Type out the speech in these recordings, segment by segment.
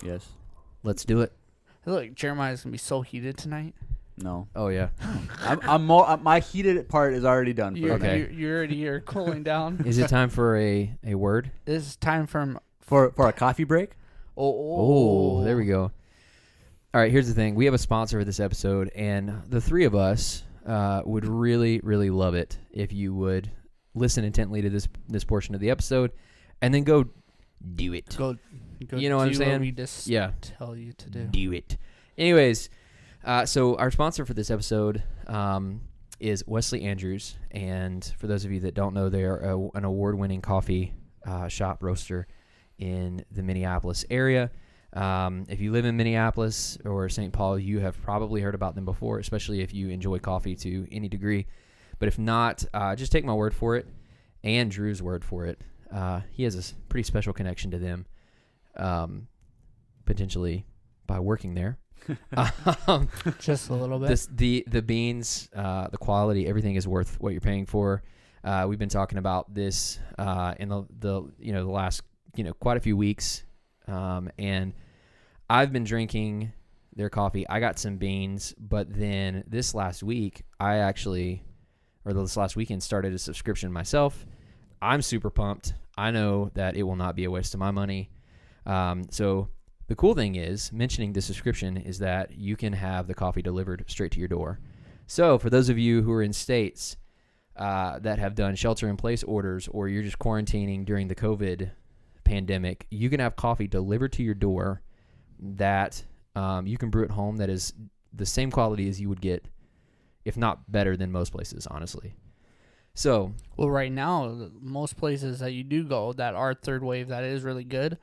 Yes. Let's do it. Look, Jeremiah's going to be so heated tonight. No. Oh, yeah. I'm more. My heated part is already done. For Okay. You're cooling down. Is it time for a word? This is time for a coffee break. Oh, there we go. All right, here's the thing. We have a sponsor for this episode, and the three of us would really, really love it if you would listen intently to this portion of the episode and then go do it. Go you know what I'm saying? What we just tell you to do. Do it. Anyways, so our sponsor for this episode is Wesley Andrews, and for those of you that don't know, they are an award-winning coffee shop roaster in the Minneapolis area. If you live in Minneapolis or St. Paul, you have probably heard about them before, especially if you enjoy coffee to any degree. But if not, just take my word for it and Drew's word for it. He has a pretty special connection to them, potentially by working there. Just a little bit. The beans, the quality, everything is worth what you're paying for. We've been talking about this in the last quite a few weeks, and I've been drinking their coffee. I got some beans, but then this last weekend started a subscription myself. I'm super pumped. I know that it will not be a waste of my money. So the cool thing is, mentioning the subscription, is that you can have the coffee delivered straight to your door. So for those of you who are in states that have done shelter-in-place orders, or you're just quarantining during the COVID pandemic, you can have coffee delivered to your door that you can brew at home that is the same quality as you would get, if not better than most places, honestly. So, well, right now, most places that you do go that are third wave that is really good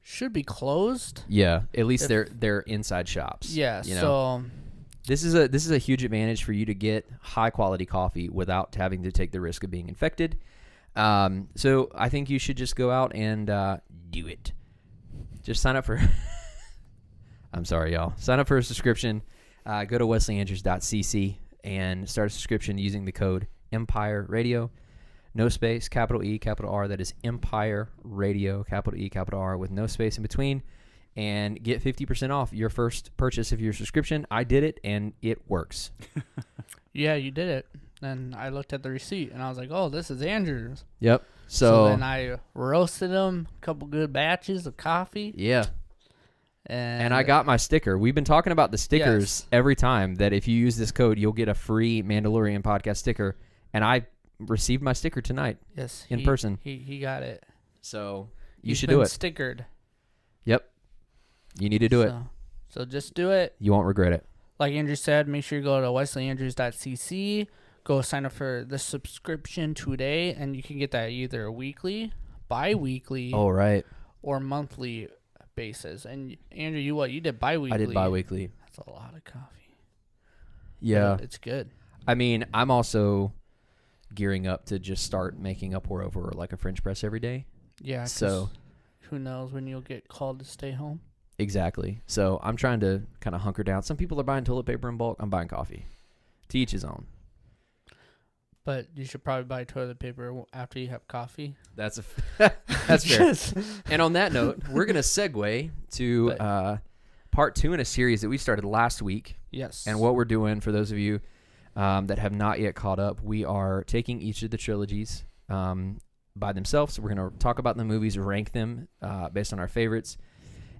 should be closed. Yeah, at least they're inside shops. Yeah, so this is a huge advantage for you to get high quality coffee without having to take the risk of being infected. So I think you should just go out and do it. Just sign up for. I'm sorry, y'all. Sign up for a subscription. Go to wesleyandrews.cc and start a subscription using the code Empire Radio. No space, capital E, capital R. That is Empire Radio, capital E, capital R, with no space in between. And get 50% off your first purchase of your subscription. I did it, and it works. Yeah, you did it. Then I looked at the receipt, and I was like, oh, this is Andrews. Yep. So then I roasted him, a couple good batches of coffee. Yeah. And I got my sticker. We've been talking about the stickers every time, that if you use this code, you'll get a free Mandalorian podcast sticker. And I received my sticker tonight. Yes. In person. He got it. So you should do it. Stickered. Yep. You need to do it. So just do it. You won't regret it. Like Andrew said, make sure you go to wesleyandrews.cc. Go sign up for the subscription today, and you can get that either weekly, bi-weekly, or monthly basis. And Andrew, you did bi-weekly. I did bi-weekly. That's a lot of coffee. Yeah. But it's good. I mean, I'm also gearing up to just start making a pour over like a French press every day. Yeah. So who knows when you'll get called to stay home. Exactly. So I'm trying to kind of hunker down. Some people are buying toilet paper in bulk. I'm buying coffee. To each his own. But you should probably buy toilet paper after you have coffee. That's fair. And on that note, we're going to segue to part 2 in a series that we started last week. Yes. And what we're doing, for those of you that have not yet caught up, we are taking each of the trilogies by themselves. So we're going to talk about the movies, rank them based on our favorites.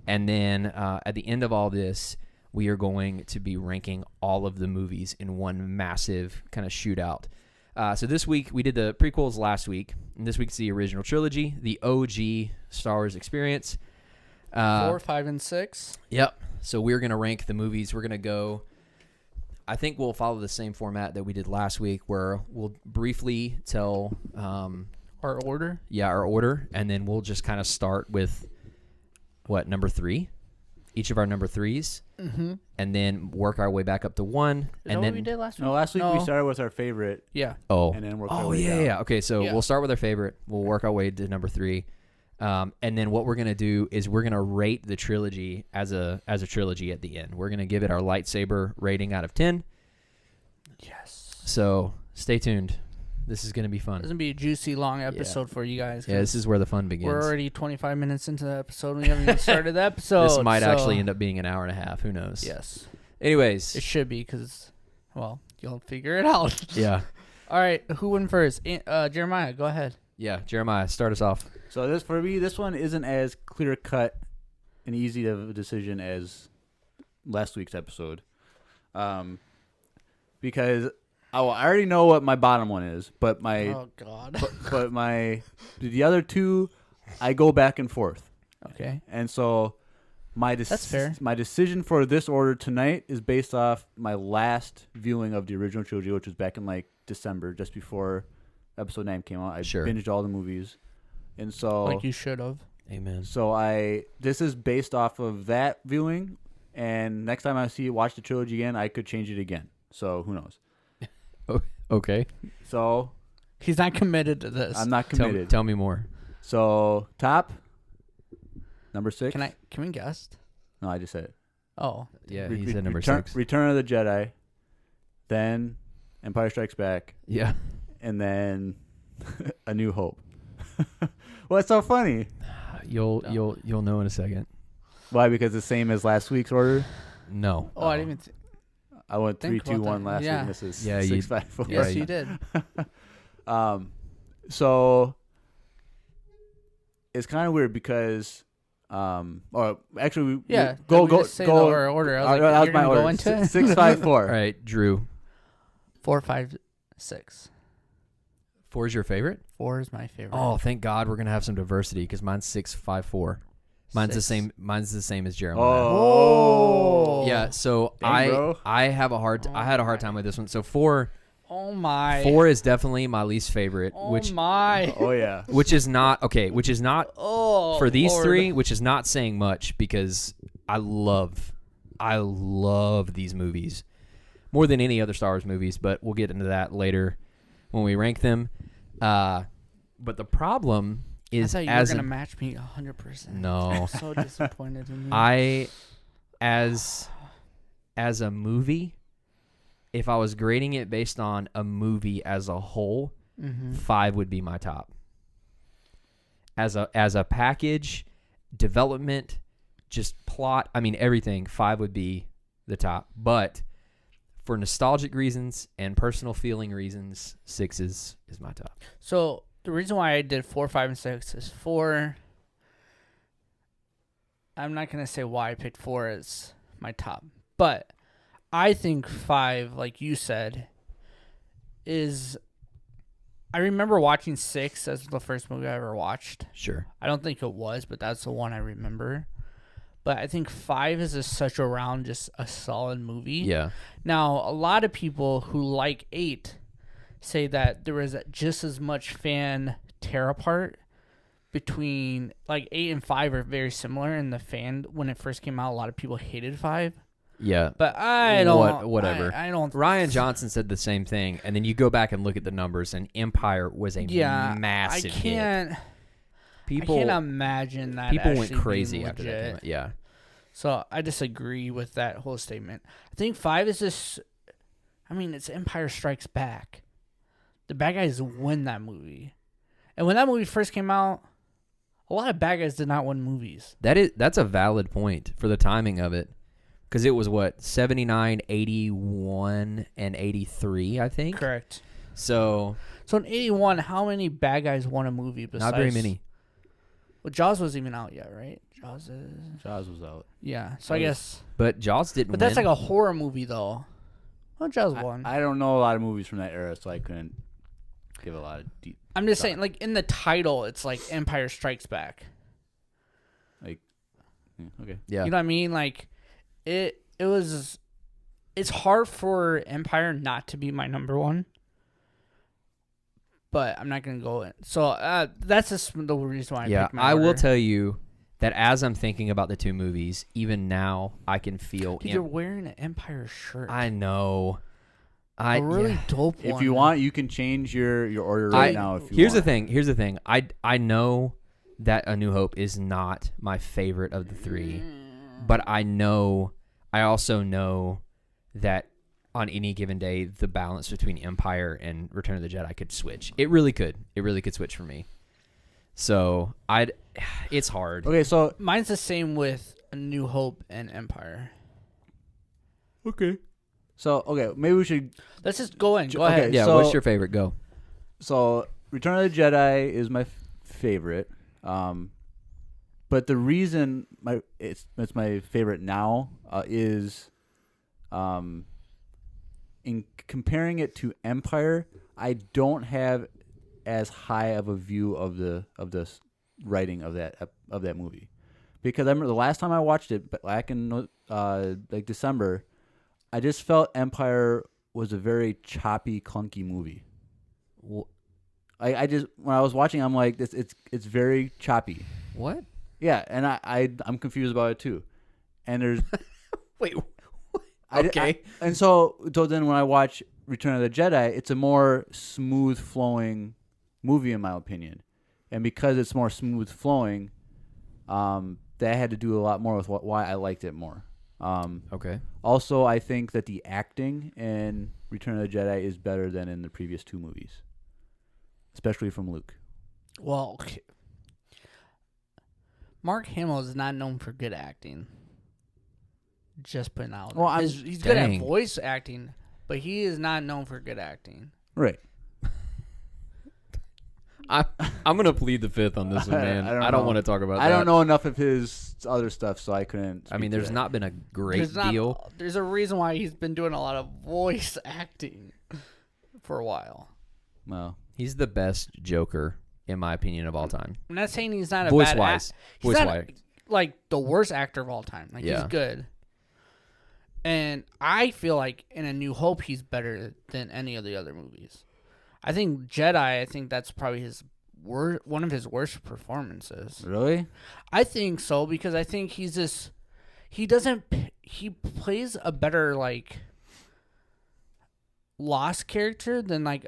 And then at the end of all this, we are going to be ranking all of the movies in one massive kind of shootout. So this week, we did the prequels last week. And this week's the original trilogy, the OG Star Wars experience. 4, 5, and 6. Yep. So we're going to rank the movies. We're going to go, I think we'll follow the same format that we did last week, where we'll briefly tell our order. Yeah, our order. And then we'll just kind of start with, number 3? Each of our number 3s. Mm-hmm. And then work our way back up to 1. Is and that then what we did last week? No, last week we started with our favorite. Yeah. Oh. And then work our way down. Yeah. Okay, so we'll start with our favorite. We'll work our way to number 3. And then what we're going to do is we're going to rate the trilogy as a trilogy at the end. We're going to give it our lightsaber rating out of 10. Yes. So stay tuned. This is going to be fun. This is going to be a juicy, long episode for you guys. Yeah, this is where the fun begins. We're already 25 minutes into the episode. We haven't even started the episode. This might actually end up being an hour and a half. Who knows? Yes. Anyways. It should be because, well, you'll figure it out. Yeah. All right. Who went first? Jeremiah, go ahead. Yeah, Jeremiah, start us off. So this one isn't as clear cut and easy of a decision as last week's episode, because I already know what my bottom one is, but but the other two, I go back and forth. Okay. And so that's fair. My decision for this order tonight is based off my last viewing of the original trilogy, which was back in like December, just before episode 9 came out. I binged all the movies. And so like you should have. Amen. So this is based off of that viewing, and next time I watch the trilogy again, I could change it again. So who knows? Okay. So he's not committed to this. I'm not committed. Tell me more. So top number 6. Can we guess? No, I just said it. Oh. Yeah, he said number 6. Return of the Jedi, then Empire Strikes Back. Yeah. And then A New Hope. What's so funny? You'll know in a second. Why? Because the same as last week's order? No. Oh, I didn't even I went 3, 2, 1 last week. And this is 6, 5, 4. Yes, you did. So it's kind of weird because, or actually, go order. I was my order. Go into it? 6, 5, 4. All right, Drew. 4, 5, 6. 4 is your favorite? 4 is my favorite. Oh, thank God we're gonna have some diversity because mine's 6, 5, 4. Mine's 6. the same. Mine's the same as Jeremiah. Oh. Yeah. So I had a hard time with this one. So 4. Oh my. 4 is definitely my least favorite. Oh my. Oh yeah. Which is not okay. Which is not for these Lord. 3. Which is not saying much because I love these movies more than any other Star Wars movies. But we'll get into that later when we rank them. But the problem is, I thought you were gonna match me 100%. No. I'm so disappointed in you. As a movie, if I was grading it based on a movie as a whole, 5 would be my top. As a package, development, just plot, I mean everything, 5 would be the top. But for nostalgic reasons and personal feeling reasons, 6 is my top. So the reason why I did 4, 5, and 6 is 4. I'm not going to say why I picked 4 as my top, but I think 5, like you said, is. I remember watching 6 as the first movie I ever watched. Sure. I don't think it was, but that's the one I remember. But I think 5 is such around just a solid movie. Yeah. Now, a lot of people who like 8 say that there was just as much fan tear apart between, like, 8 and 5 are very similar in the fan. When it first came out, a lot of people hated 5. Yeah. But I don't. Whatever. I don't. Ryan Johnson said the same thing, and then you go back and look at the numbers, and Empire was a massive hit. I can't imagine that. People went crazy after that came out. Yeah. So I disagree with that whole statement. I think 5 is just. I mean, it's Empire Strikes Back. The bad guys win that movie, and when that movie first came out, a lot of bad guys did not win movies. That's a valid point for the timing of it, because it was what 79, 81, and 83, I think. Correct. So in 81, how many bad guys won a movie? Besides, not very many. Well, Jaws wasn't even out yet, right? Jaws was out. Yeah, so I guess. But Jaws didn't. But that's like a horror movie, though. Well, Jaws won. I don't know a lot of movies from that era, so I couldn't give a lot of deep. I'm just saying, like in the title, it's like Empire Strikes Back. Like, okay. Yeah. You know what I mean? Like, it's hard for Empire not to be my number one. But I'm not gonna go in. So that's just the reason why I picked my order. will tell you that as I'm thinking about the two movies, even now I can feel. Dude, you're wearing an Empire shirt. I know. A really dope one. If you want, you can change your order right now. If you Here's want. the thing. I know that A New Hope is not my favorite of the 3, but I also know that on any given day, the balance between Empire and Return of the Jedi could switch. It really could. It really could switch for me. So it's hard. Okay, so mine's the same with A New Hope and Empire. Okay. So maybe we should. Let's just go in. Go ahead. Yeah. So, what's your favorite? Go. So Return of the Jedi is my favorite. But the reason it's my favorite now is, in comparing it to Empire, I don't have as high of a view of the writing of that movie, because I remember the last time I watched it back in like December, I just felt Empire was a very choppy, clunky movie. I just when I was watching, I'm like, it's very choppy. What? Yeah, and I'm confused about it too. And there's wait. Okay. And so then when I watch Return of the Jedi, it's a more smooth flowing movie in my opinion. And because it's more smooth flowing, that had to do a lot more with why I liked it more. Okay. Also, I think that the acting in Return of the Jedi is better than in the previous two movies, especially from Luke. Well, okay. Mark Hamill is not known for good acting. Just putting out. Well, he's good at voice acting, but he is not known for good acting. Right. I'm gonna plead the fifth on this one, man. I don't want to talk about that. I don't know enough of his other stuff, so I couldn't. I mean, there's not been a great deal. There's a reason why he's been doing a lot of voice acting for a while. Well, he's the best Joker, in my opinion, of all time. I'm not saying he's not a voice bad wise. He's Voice not wise, like the worst actor of all time. Like he's good. And I feel like in A New Hope, he's better than any of the other movies. I think Jedi, I think that's probably one of his worst performances. Really? I think so, because I think he plays a better, like, lost character than, like,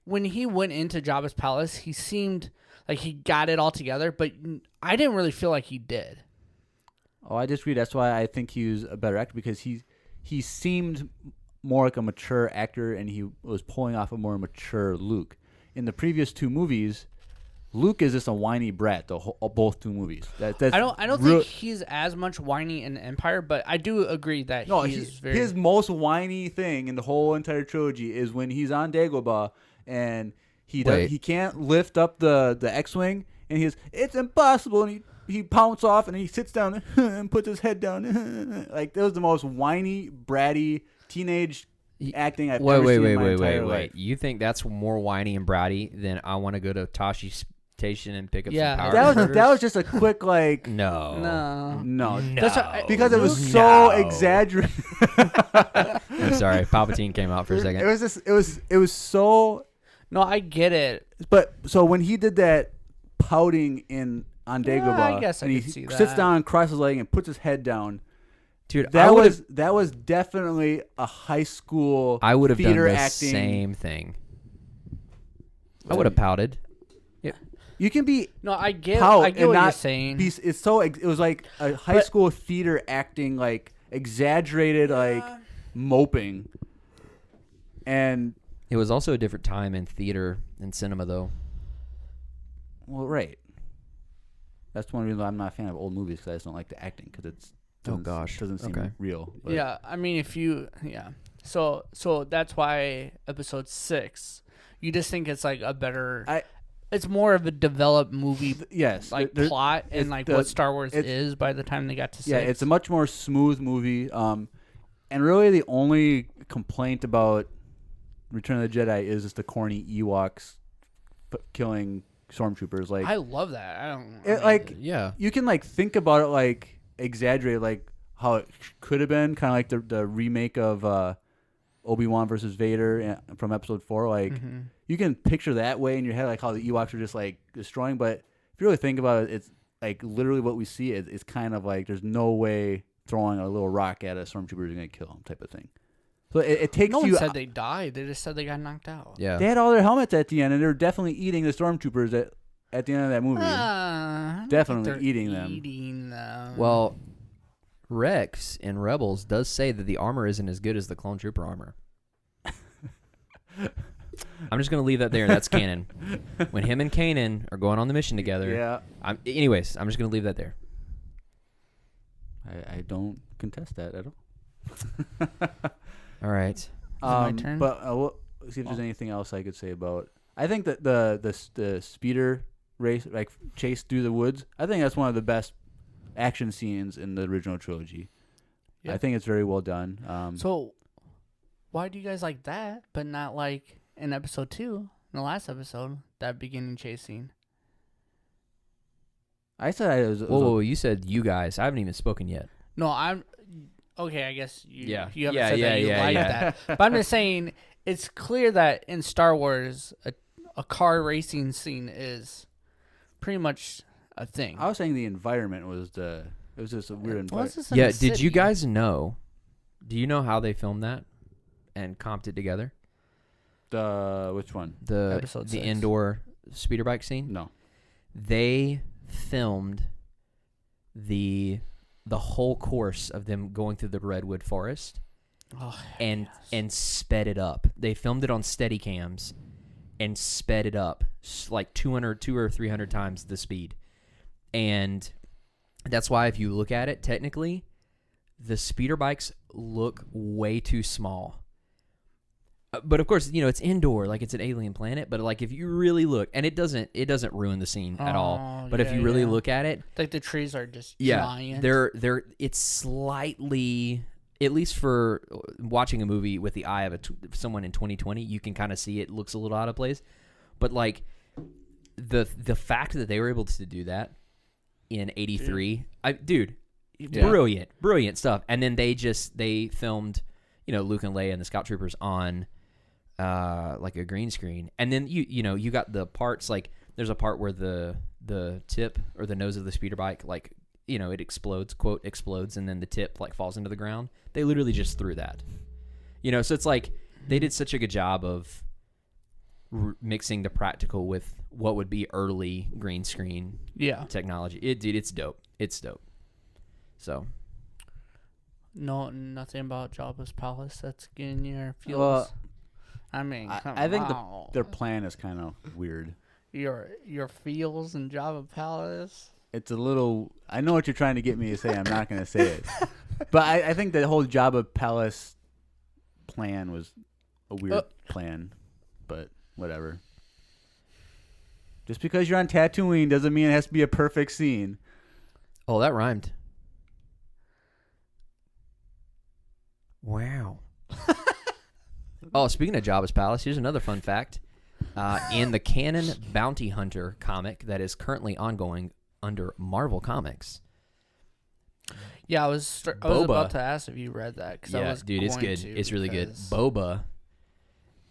when he went into Jabba's palace, he seemed like he got it all together, but I didn't really feel like he did. Oh, I disagree. That's why I think he was a better actor, because he seemed more like a mature actor, and he was pulling off a more mature Luke. In the previous two movies, Luke is just a whiny brat. Both two movies. I don't think he's as much whiny in Empire, but I do agree that his most whiny thing in the whole entire trilogy is when he's on Dagobah and he can't lift up the X-wing, and it's impossible, and he pounces off and he sits down and puts his head down. Like, that was the most whiny, bratty teenage acting I've ever seen in my entire life. You think that's more whiny and bratty than I want to go to Toshi's station and pick up some power? That was just a quick, like... No. Because it was so exaggerated. I'm sorry, Palpatine came out for a second. It was so... No, I get it. But, so when he did that pouting on Dagobah, I guess and I he could see that. sits down and crosses his leg and puts his head down. Dude, that was definitely a high school. I would have done the acting. Same thing. I would have pouted. Yeah. You can be I get what you're saying. It was like a high school theater acting, like exaggerated, like moping. And it was also a different time in theater and cinema, though. Well, right. That's one reason why I'm not a fan of old movies, because I just don't like the acting, because it doesn't seem real. But. Yeah, I mean, so that's why episode 6, you just think it's like a better. It's more of a developed movie, yes, like plot and like what Star Wars is by the time they got to 6. Yeah, it's a much more smooth movie. And really, the only complaint about Return of the Jedi is just the corny Ewoks killing stormtroopers. Like, I love that. You can like think about it, like exaggerate, like how it could have been, kind of like the remake of Obi-Wan versus Vader from Episode 4. Like, you can picture that way in your head, like how the Ewoks are just like destroying. But if you really think about it, it's like literally what we see is kind of like there's no way throwing a little rock at a stormtrooper is going to kill him, type of thing. So it takes no you. one said they died. They just said they got knocked out. Yeah, they had all their helmets at the end, and they were definitely eating the stormtroopers at the end of that movie. Definitely eating them. Eating them. Well, Rex in Rebels does say that the armor isn't as good as the clone trooper armor. I'm just going to leave that there. That's canon. When him and Kanan are going on the mission together. Yeah. Anyways, I'm just going to leave that there. I don't contest that at all. All right. My turn? But we'll see if there's anything else I could say about. I think that the speeder race, like chase through the woods, I think that's one of the best action scenes in the original trilogy. Yeah. I think it's very well done. So, why do you guys like that, but not like in episode 2, in the last episode, that beginning chase scene? I said it was. Whoa, you said you guys. I haven't even spoken yet. No, I'm. Okay, I guess you haven't said that you like that. But I'm just saying, it's clear that in Star Wars, a car racing scene is pretty much a thing. I was saying the environment was it was just a weird environment. Yeah, did you guys know? Do you know how they filmed that and comped it together? Which one? The indoor speeder bike scene? No. They filmed the whole course of them going through the redwood forest and sped it up. They filmed it on steady cams and sped it up like 200 or 300 times the speed. And that's why if you look at it technically, the speeder bikes look way too small. But of course, it's indoor, like it's an alien planet. But like if you really look, and it doesn't ruin the scene at all. But if you really look at it, like the trees are just giant. It's slightly, at least for watching a movie with the eye of someone in 2020, you can kind of see it looks a little out of place. But like the fact that they were able to do that in '83, brilliant stuff. And then they filmed, Luke and Leia and the Scout Troopers on like a green screen, and then you got the parts, like there's a part where the tip or the nose of the speeder bike, like it explodes, quote explodes, and then the tip like falls into the ground. They literally just threw that, so it's like they did such a good job of mixing the practical with what would be early green screen technology. It's dope. So no, nothing about Jabba's palace that's getting your feels. Well, I mean, I think their plan is kind of weird. Your feels in Jabba palace. It's a little. I know what you're trying to get me to say. I'm not going to say it, but I think the whole Jabba palace plan was a weird plan. But whatever. Just because you're on Tatooine doesn't mean it has to be a perfect scene. Oh, that rhymed. Wow. Oh, speaking of Jabba's palace, here's another fun fact. In the canon Bounty Hunter comic that is currently ongoing under Marvel Comics. Yeah, I was about to ask if you read that. Dude, it's good. It's really good. Boba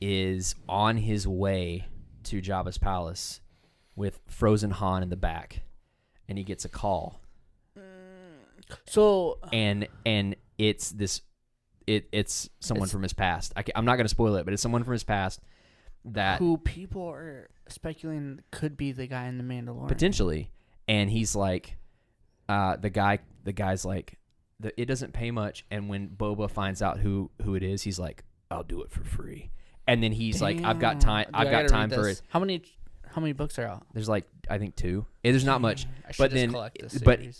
is on his way to Jabba's palace with frozen Han in the back, and he gets a call. So and it's this. It's someone from his past. I'm not going to spoil it, but it's someone from his past that who people are speculating could be the guy in the Mandalorian potentially. And he's like, the guy's like, it doesn't pay much. And when Boba finds out who it is, he's like, I'll do it for free. And then he's like, I've got time. I've got time for it. How many books are out? There's like I think 2. There's not much. But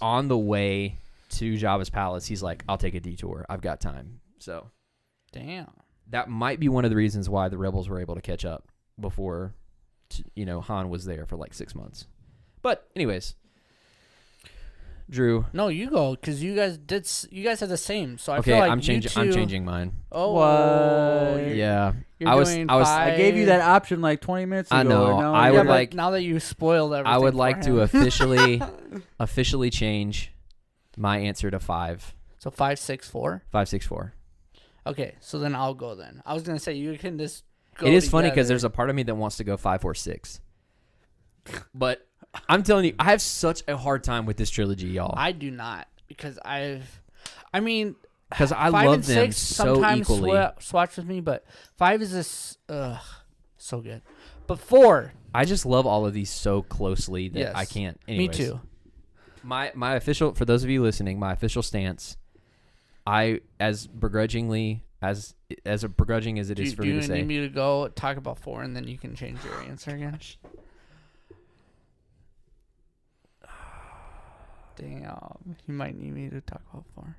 on the way to Jabba's palace, he's like, I'll take a detour. I've got time. So, damn, that might be one of the reasons why the rebels were able to catch up before, Han was there for like 6 months. But anyways, Drew. No, you go because you guys had the same. So I feel like I'm changing mine. Oh, yeah. I gave you that option like 20 minutes ago. I know. Now that you spoiled everything, I would like to officially change my answer to 5. So 5, 6, 4. 5, 6, 4. Okay, so then I'll go then. I was gonna say you can just go. It is funny because there's a part of me that wants to go 5, 4, 6. But I'm telling you, I have such a hard time with this trilogy, y'all. I do not because I love them so sometimes equally. Swatch with me, but 5 is this so good. But 4, I just love all of these so closely that I can't. Anyways. Me too. My official, for those of you listening, my official stance as begrudging as it is for me to say. Do you need me to go talk about 4 and then you can change your answer again? Damn, you might need me to talk about 4.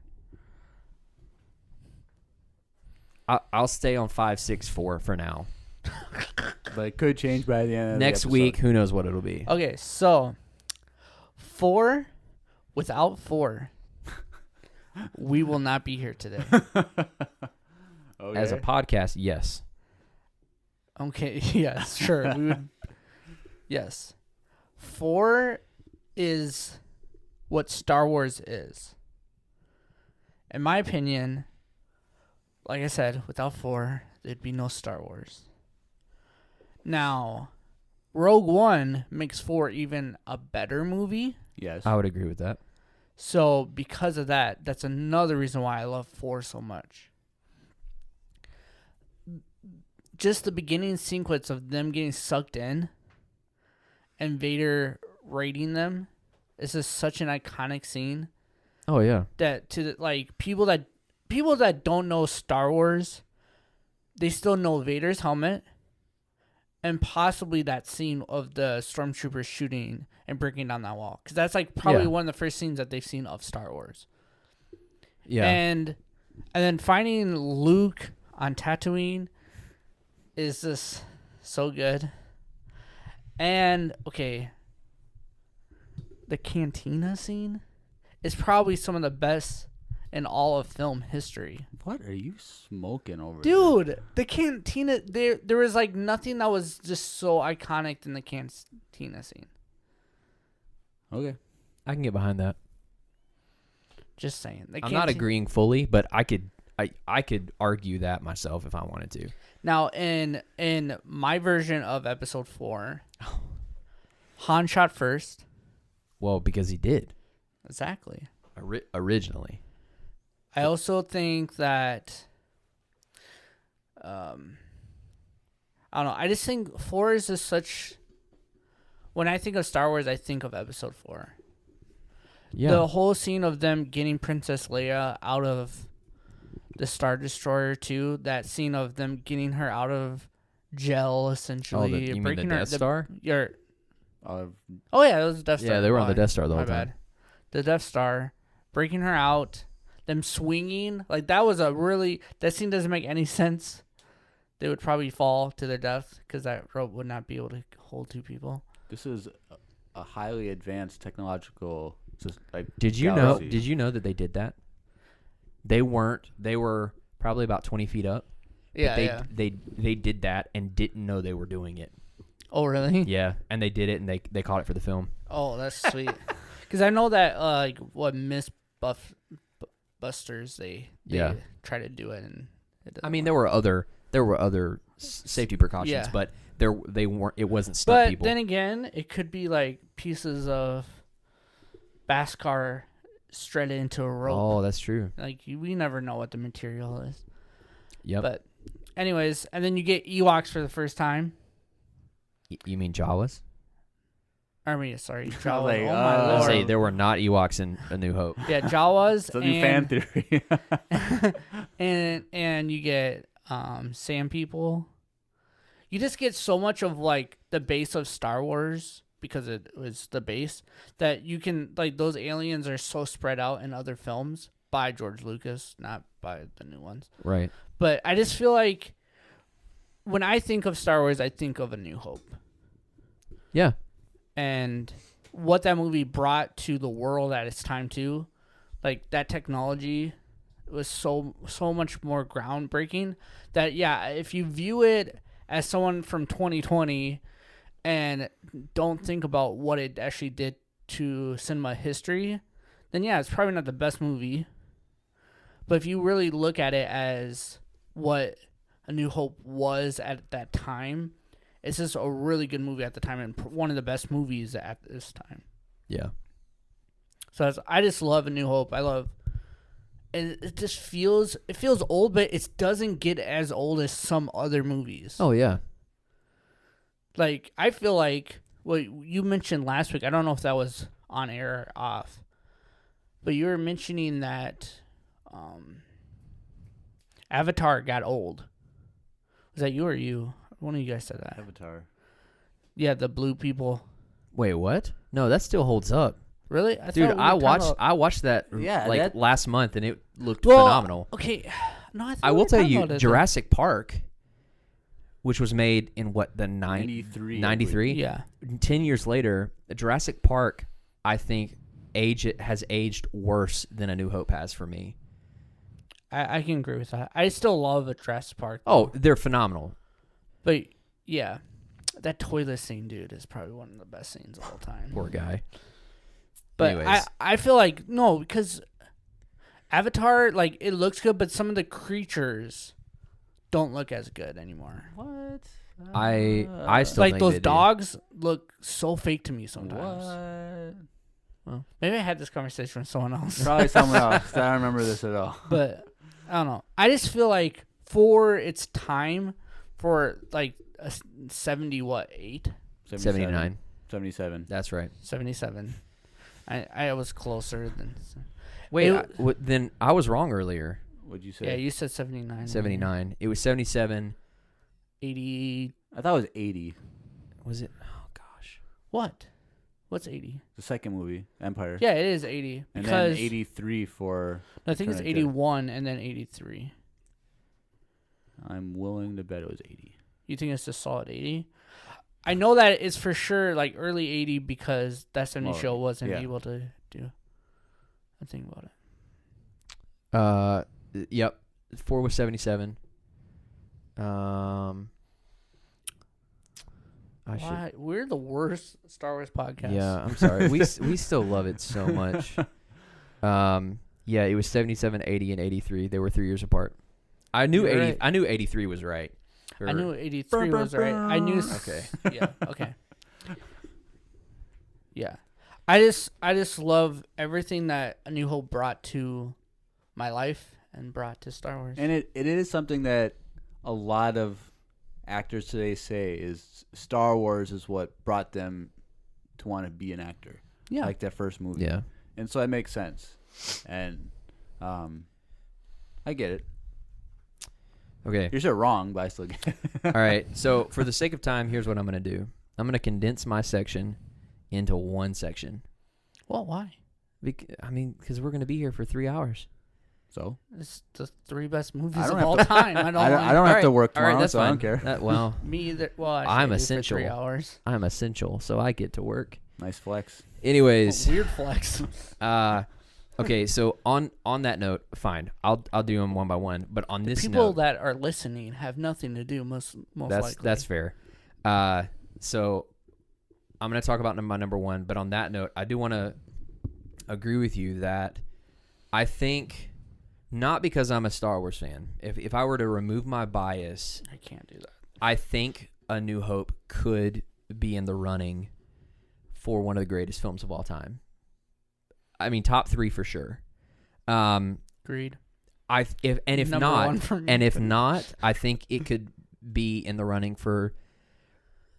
I'll stay on 5, 6, 4 for now. But it could change by the end of next the week. Who knows what it'll be? Okay, so 4, without 4, we will not be here today. Okay. As a podcast, yes. Okay, yes, sure. We would. Yes, 4 is what Star Wars is. In my opinion, like I said, without 4, there'd be no Star Wars. Now, Rogue One makes 4 even a better movie. Yes. I would agree with that. So, because of that, that's another reason why I love 4 so much. Just the beginning sequence of them getting sucked in and Vader raiding them is just such an iconic scene. Oh yeah. That to like people that don't know Star Wars, they still know Vader's helmet and possibly that scene of the stormtroopers shooting and breaking down that wall, because that's like probably one of the first scenes that they've seen of Star Wars. Yeah. And then finding Luke on Tatooine is just so good. And okay, the cantina scene is probably some of the best in all of film history. What are you smoking over Dude, there? the cantina, there was like nothing that was just so iconic than the cantina scene. Okay. I can get behind that. Just saying. I'm not agreeing fully, but I could argue that myself if I wanted to. Now, in my version of episode 4, Han shot first. Well, because he did. Exactly. Originally. I also think that, I don't know. I just think 4 is just such. When I think of Star Wars, I think of episode 4. Yeah. The whole scene of them getting Princess Leia out of the Star Destroyer too. That scene of them getting her out of jail, essentially. You mean the Death Star? Oh yeah, it was the Death Star. Yeah, they were on the Death Star the whole time. Bad. The Death Star, breaking her out, them swinging, like that was that scene doesn't make any sense. They would probably fall to their death because that rope would not be able to hold 2 people. This is a highly advanced technological. Did you know that they did that? They were probably about 20 feet up. Yeah, They did that and didn't know they were doing it. Oh, really? Yeah, and they did it and they caught it for the film. Oh, that's sweet. Because I know that Mythbusters they try to do it, and there were other safety precautions, but they weren't. It wasn't stunt people. But then again, it could be like pieces of Beskar shredded into a rope. Oh, that's true. Like we never know what the material is. Yep. But anyways, and then you get Ewoks for the first time. You mean Jawas? Sorry, Jawas. Like, oh my lord! Say there were not Ewoks in A New Hope. Yeah, Jawas. It's a new fan theory. and you get Sand People. You just get so much of like the base of Star Wars because it was the base that you can like those aliens are so spread out in other films by George Lucas, not by the new ones. Right. But I just feel like when I think of Star Wars, I think of A New Hope. Yeah. And what that movie brought to the world at its time too, like that technology was so much more groundbreaking that if you view it as someone from 2020 and don't think about what it actually did to cinema history, then it's probably not the best movie. But if you really look at it as what A New Hope was at that time, it's just a really good movie at the time and one of the best movies at this time. Yeah. So I just love A New Hope. I love, and it just feels old, but it doesn't get as old as some other movies. Oh yeah. Like I feel like what you mentioned last week. I don't know if that was on air or off, but you were mentioning that Avatar got old. Was that you or you? One of you guys said that. Avatar. Yeah, the blue people. Wait, what? No, that still holds up. Really? Dude, I watched that last month and it looked phenomenal. Okay. No, I will tell you, Jurassic Park, which was made in what, the 93? Yeah. 10 years later, Jurassic Park, I think has aged worse than A New Hope has for me. I can agree with that. I still love a Jurassic Park. Oh, they're phenomenal. But yeah, that toilet scene, dude, is probably one of the best scenes of all time. Poor guy. But anyways. I feel like, no, because Avatar, like, it looks good, but some of the creatures don't look as good anymore. What? I still like think those they dogs look so fake to me sometimes. What? Well, maybe I had this conversation with someone else. Probably someone else. I don't remember this at all. But I don't know. I just feel like for its time, for like a 78? 79. 77. That's right. 77. I was closer than. Wait, then I was wrong earlier. What'd you say? Yeah, you said 79. 79. It was 77. 80. I thought it was 80. Was it? Oh, gosh. What? What's 80? The second movie, Empire. Yeah, it is 80. And because then 83 for... I think it's 81 and then 83. I'm willing to bet it was 80. You think it's a solid 80? I know that it's for sure like early 80 because that 70 show wasn't able to do a thing about it. Yep. 4 was 77. We're the worst Star Wars podcast. Yeah, I'm sorry. we still love it so much. Yeah, it was 77, 80, and 83. They were 3 years apart. I knew Right. I knew 83 was right. I knew 83 was right. I knew. Okay. Yeah. Okay. Yeah. I just love everything that A New Hope brought to my life and brought to Star Wars. And it is something that a lot of actors today say is Star Wars is what brought them to want to be an actor. Yeah. Like that first movie. Yeah. And so that makes sense. And I get it. Okay. You're still wrong, but I still get it. All right. So for the sake of time, here's what I'm going to do. I'm going to condense my section into one section. Well, why? Because we're going to be here for 3 hours. So it's the 3 best movies of all time. I don't have to work tomorrow, that's so fine. I don't care. Well, me either. Well, I'm essential. For 3 hours. I'm essential, so I get to work. Nice flex. Anyways, weird flex. Okay, so on that note, fine. I'll do them one by one. But on this people note, that are listening have nothing to do most likely. That's fair. So I'm going to talk about my number one. But on that note, I do want to agree with you that I think, not because I'm a Star Wars fan, if I were to remove my bias, I can't do that. I think A New Hope could be in the running for one of the greatest films of all time. I mean, top 3 for sure. Agreed. If not, I think it could be in the running for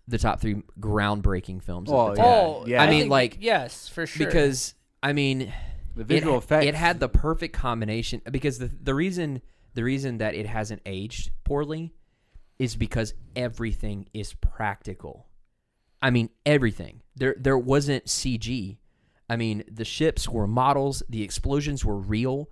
the top 3 groundbreaking films. Yeah. I mean, yes, for sure. Because I mean, the visual effects. It had the perfect combination. Because the reason that it hasn't aged poorly is because everything is practical. I mean, everything. There wasn't CG. I mean, the ships were models. The explosions were real.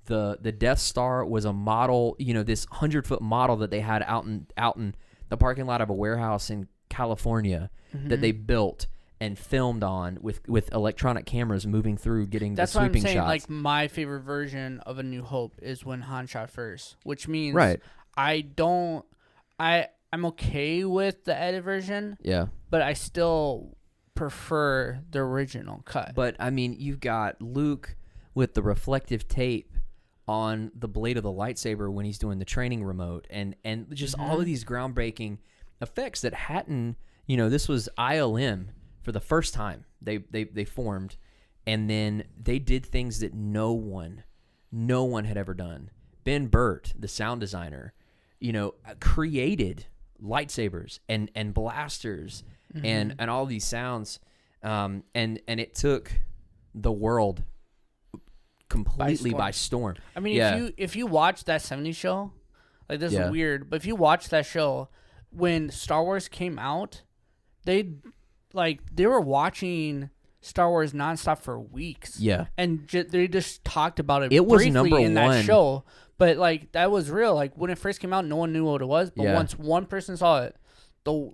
The Death Star was a model. You know, this 100-foot model that they had out in the parking lot of a warehouse in California that they built and filmed on with electronic cameras moving through, getting That's the sweeping what I'm saying. shots. Like, my favorite version of A New Hope is when Han shot first, which means right. I'm okay with the edit version. Yeah. But I still prefer the original cut. But I mean, you've got Luke with the reflective tape on the blade of the lightsaber when he's doing the training remote, and just all of these groundbreaking effects that hadn't, this was ILM for the first time they formed, and then they did things that no one had ever done. Ben Burt, the sound designer, created lightsabers and blasters and all these sounds, and it took the world completely by storm. I mean, if you watch that 70s show, like this is weird, but if you watch that show, when Star Wars came out, they were watching Star Wars nonstop for weeks. Yeah, and they just talked about it. It was briefly number in one. that show, but like that was real. Like when it first came out, no one knew what it was. But once one person saw it, the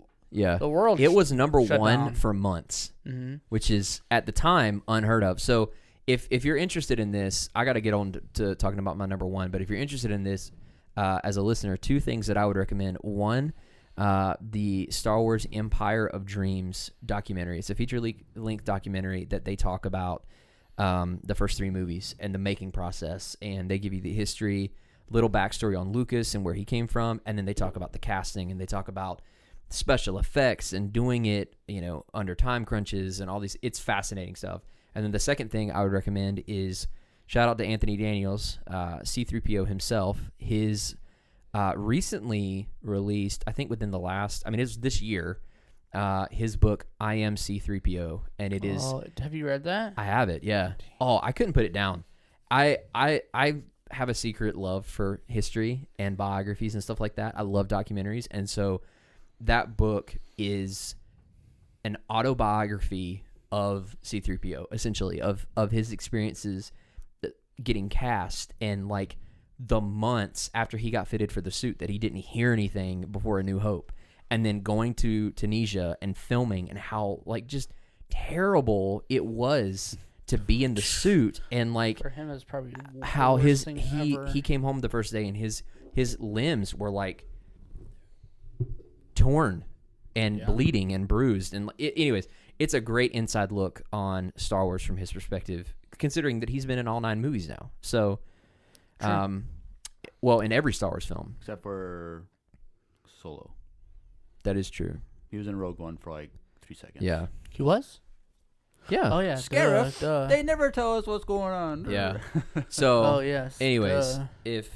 world. It was number shut one down. for months, which is at the time unheard of. So if you're interested in this, I got to get on to talking about my number one. But if you're interested in this as a listener, two things that I would recommend. One, the Star Wars Empire of Dreams documentary. It's a feature-length documentary that they talk about the first three movies and the making process, and they give you the history, little backstory on Lucas and where he came from, and then they talk about the casting, and they talk about special effects and doing it, under time crunches and all these. It's fascinating stuff. And then the second thing I would recommend is shout out to Anthony Daniels, C-3PO himself. His recently released, I think within the last, it's this year, his book, I Am C-3PO. And it is. Have you read that? I have it, yeah. Oh, I couldn't put it down. I have a secret love for history and biographies and stuff like that. I love documentaries. And so that book is an autobiography of C-3PO, essentially, of his experiences getting cast and like the months after he got fitted for the suit that he didn't hear anything before A New Hope, and then going to Tunisia and filming, and how like just terrible it was to be in the suit, and like for him it was probably how he came home the first day and his limbs were like torn and bleeding and bruised, and anyways, it's a great inside look on Star Wars from his perspective, considering that he's been in all 9 movies now. So, in every Star Wars film except for Solo. That is true. He was in Rogue One for like 3 seconds. Yeah, he was. Yeah. Oh yeah. Scarif. They never tell us what's going on. Yeah. So. Oh yes. Anyways, if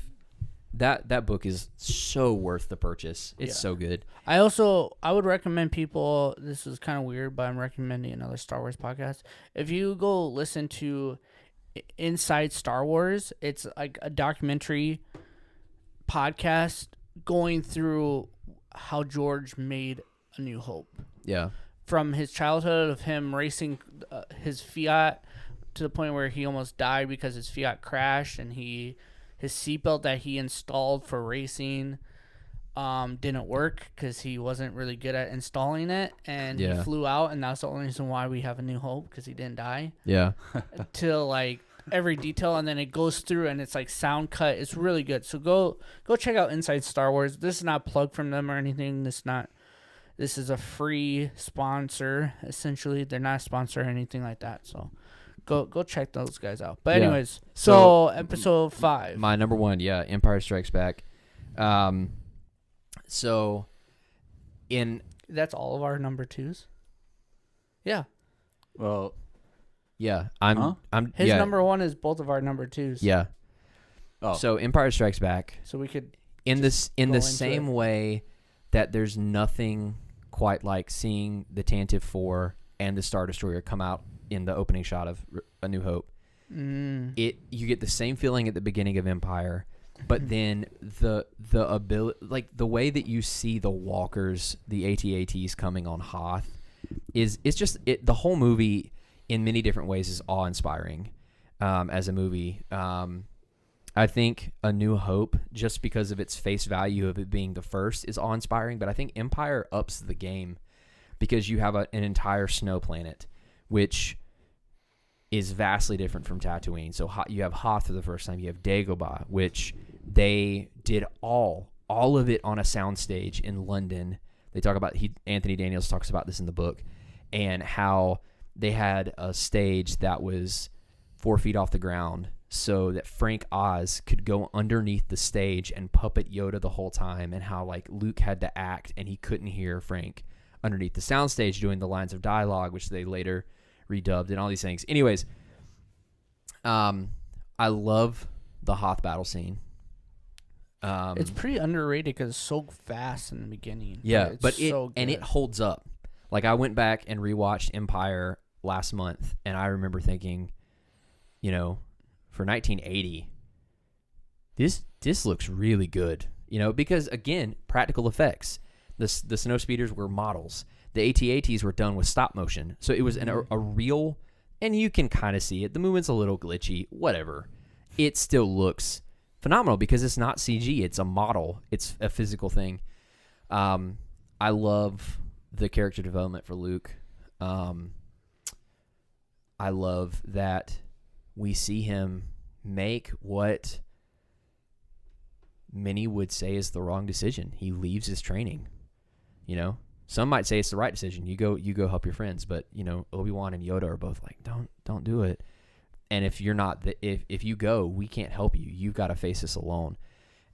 that book is so worth the purchase. It's so good. I would recommend people. This is kind of weird, but I'm recommending another Star Wars podcast. If you go listen to Inside Star Wars, it's like a documentary podcast going through how George made A New Hope. Yeah. From his childhood of him racing his Fiat to the point where he almost died because his Fiat crashed, and his seatbelt that he installed for racing didn't work because he wasn't really good at installing it, and he flew out, and that's the only reason why we have A New Hope, because he didn't die. Yeah. Till like every detail, and then it goes through and it's like sound cut. It's really good. So go check out Inside Star Wars. This is not a plug from them or anything. This is a free sponsor, essentially. They're not a sponsor or anything like that. So go check those guys out. But anyways, so episode 5. My number 1, Empire Strikes Back. So that's all of our number 2s. Yeah. Well, yeah, his number 1 is both of our number 2s. Yeah. Oh. So Empire Strikes Back. So we could in the same way that there's nothing quite like seeing the Tantive 4 and the Star Destroyer come out in the opening shot of A New Hope. You get the same feeling at the beginning of Empire, but then the ability, like the way that you see the walkers, the AT-ATs coming on Hoth, it's just the whole movie in many different ways is awe-inspiring as a movie. I think A New Hope, just because of its face value of it being the first, is awe-inspiring, but I think Empire ups the game because you have an entire snow planet, which is vastly different from Tatooine. So you have Hoth for the first time. You have Dagobah, which they did all of it on a soundstage in London. They talk about, Anthony Daniels talks about this in the book, and how they had a stage that was 4 feet off the ground so that Frank Oz could go underneath the stage and puppet Yoda the whole time, and how like Luke had to act and he couldn't hear Frank underneath the soundstage doing the lines of dialogue, which they later redubbed and all these things. Anyways, I love the Hoth battle scene. It's pretty underrated because it's so fast in the beginning. Yeah, but it holds up. Like I went back and rewatched Empire last month, and I remember thinking, for 1980, this looks really good. You know, because again, practical effects. The snow speeders were models. The AT-ATs were done with stop motion. So it was a real, and you can kind of see it. The movement's a little glitchy, whatever. It still looks phenomenal because it's not CG. It's a model. It's a physical thing. I love the character development for Luke. I love that we see him make what many would say is the wrong decision. He leaves his training. You know, some might say it's the right decision. You go help your friends, but you know, Obi-Wan and Yoda are both like, don't do it. And if you're not, if you go, we can't help you. You've got to face this alone.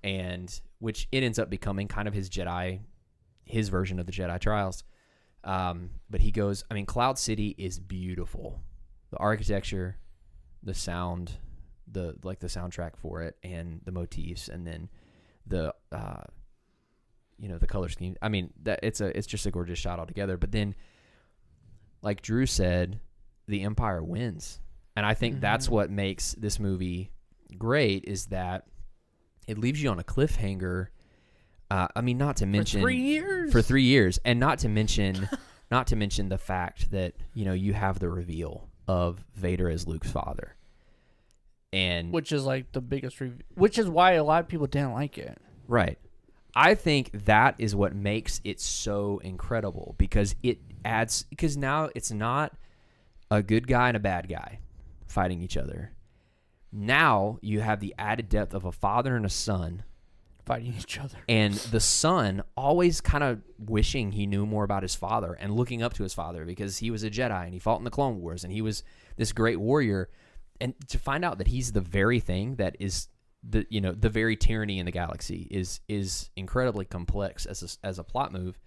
And which it ends up becoming kind of his version of the Jedi trials. But he goes, I mean, Cloud City is beautiful. The architecture, the sound, the soundtrack for it, and the motifs, and then the the color scheme. I mean, that it's just a gorgeous shot altogether. But then, like Drew said, the Empire wins, and I think that's what makes this movie great, is that it leaves you on a cliffhanger. I mean, not to mention for 3 years. For 3 years, and not to mention the fact that you have the reveal of Vader as Luke's father, and which is like the biggest which is why a lot of people didn't like it. Right. I think that is what makes it so incredible, because now it's not a good guy and a bad guy fighting each other. Now you have the added depth of a father and a son fighting each other. And the son always kind of wishing he knew more about his father and looking up to his father because he was a Jedi and he fought in the Clone Wars and he was this great warrior. And to find out that he's the very thing that is the very tyranny in the galaxy is incredibly complex as a plot move.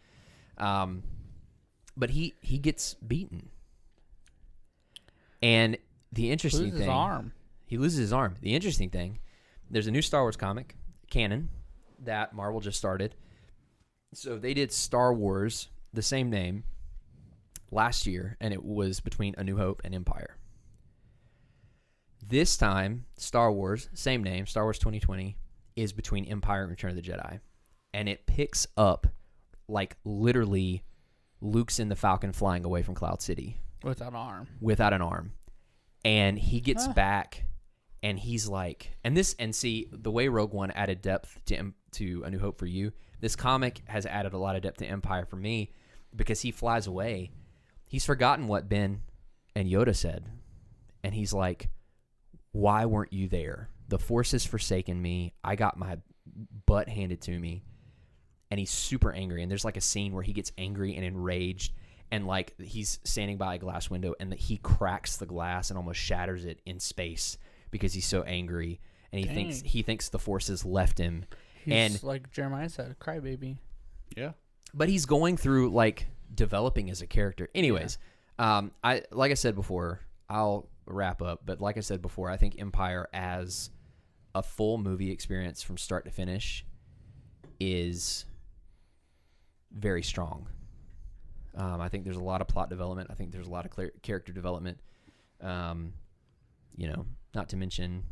But he gets beaten. And the interesting thing, he loses his arm. The interesting thing, there's a new Star Wars comic, canon, that Marvel just started. So they did Star Wars, the same name, last year, and it was between A New Hope and Empire. This time, Star Wars, same name, Star Wars 2020, is between Empire and Return of the Jedi. And it picks up, like, literally, Luke's in the Falcon flying away from Cloud City. Without an arm. And he gets back, and he's like, see, the way Rogue One added depth to A New Hope for you, this comic has added a lot of depth to Empire for me, because he flies away. He's forgotten what Ben and Yoda said. And he's like, why weren't you there? The Force has forsaken me. I got my butt handed to me. And he's super angry. And there's like a scene where he gets angry and enraged. And like he's standing by a glass window and he cracks the glass and almost shatters it in space because he's so angry. And he thinks the Force has left him. He's like Jeremiah said, crybaby. Yeah. But he's going through like developing as a character. Anyways, like I said before, I'll wrap up, but like I said before, I think Empire as a full movie experience from start to finish is very strong. I think there's a lot of plot development. I think there's a lot of character development. Not to mention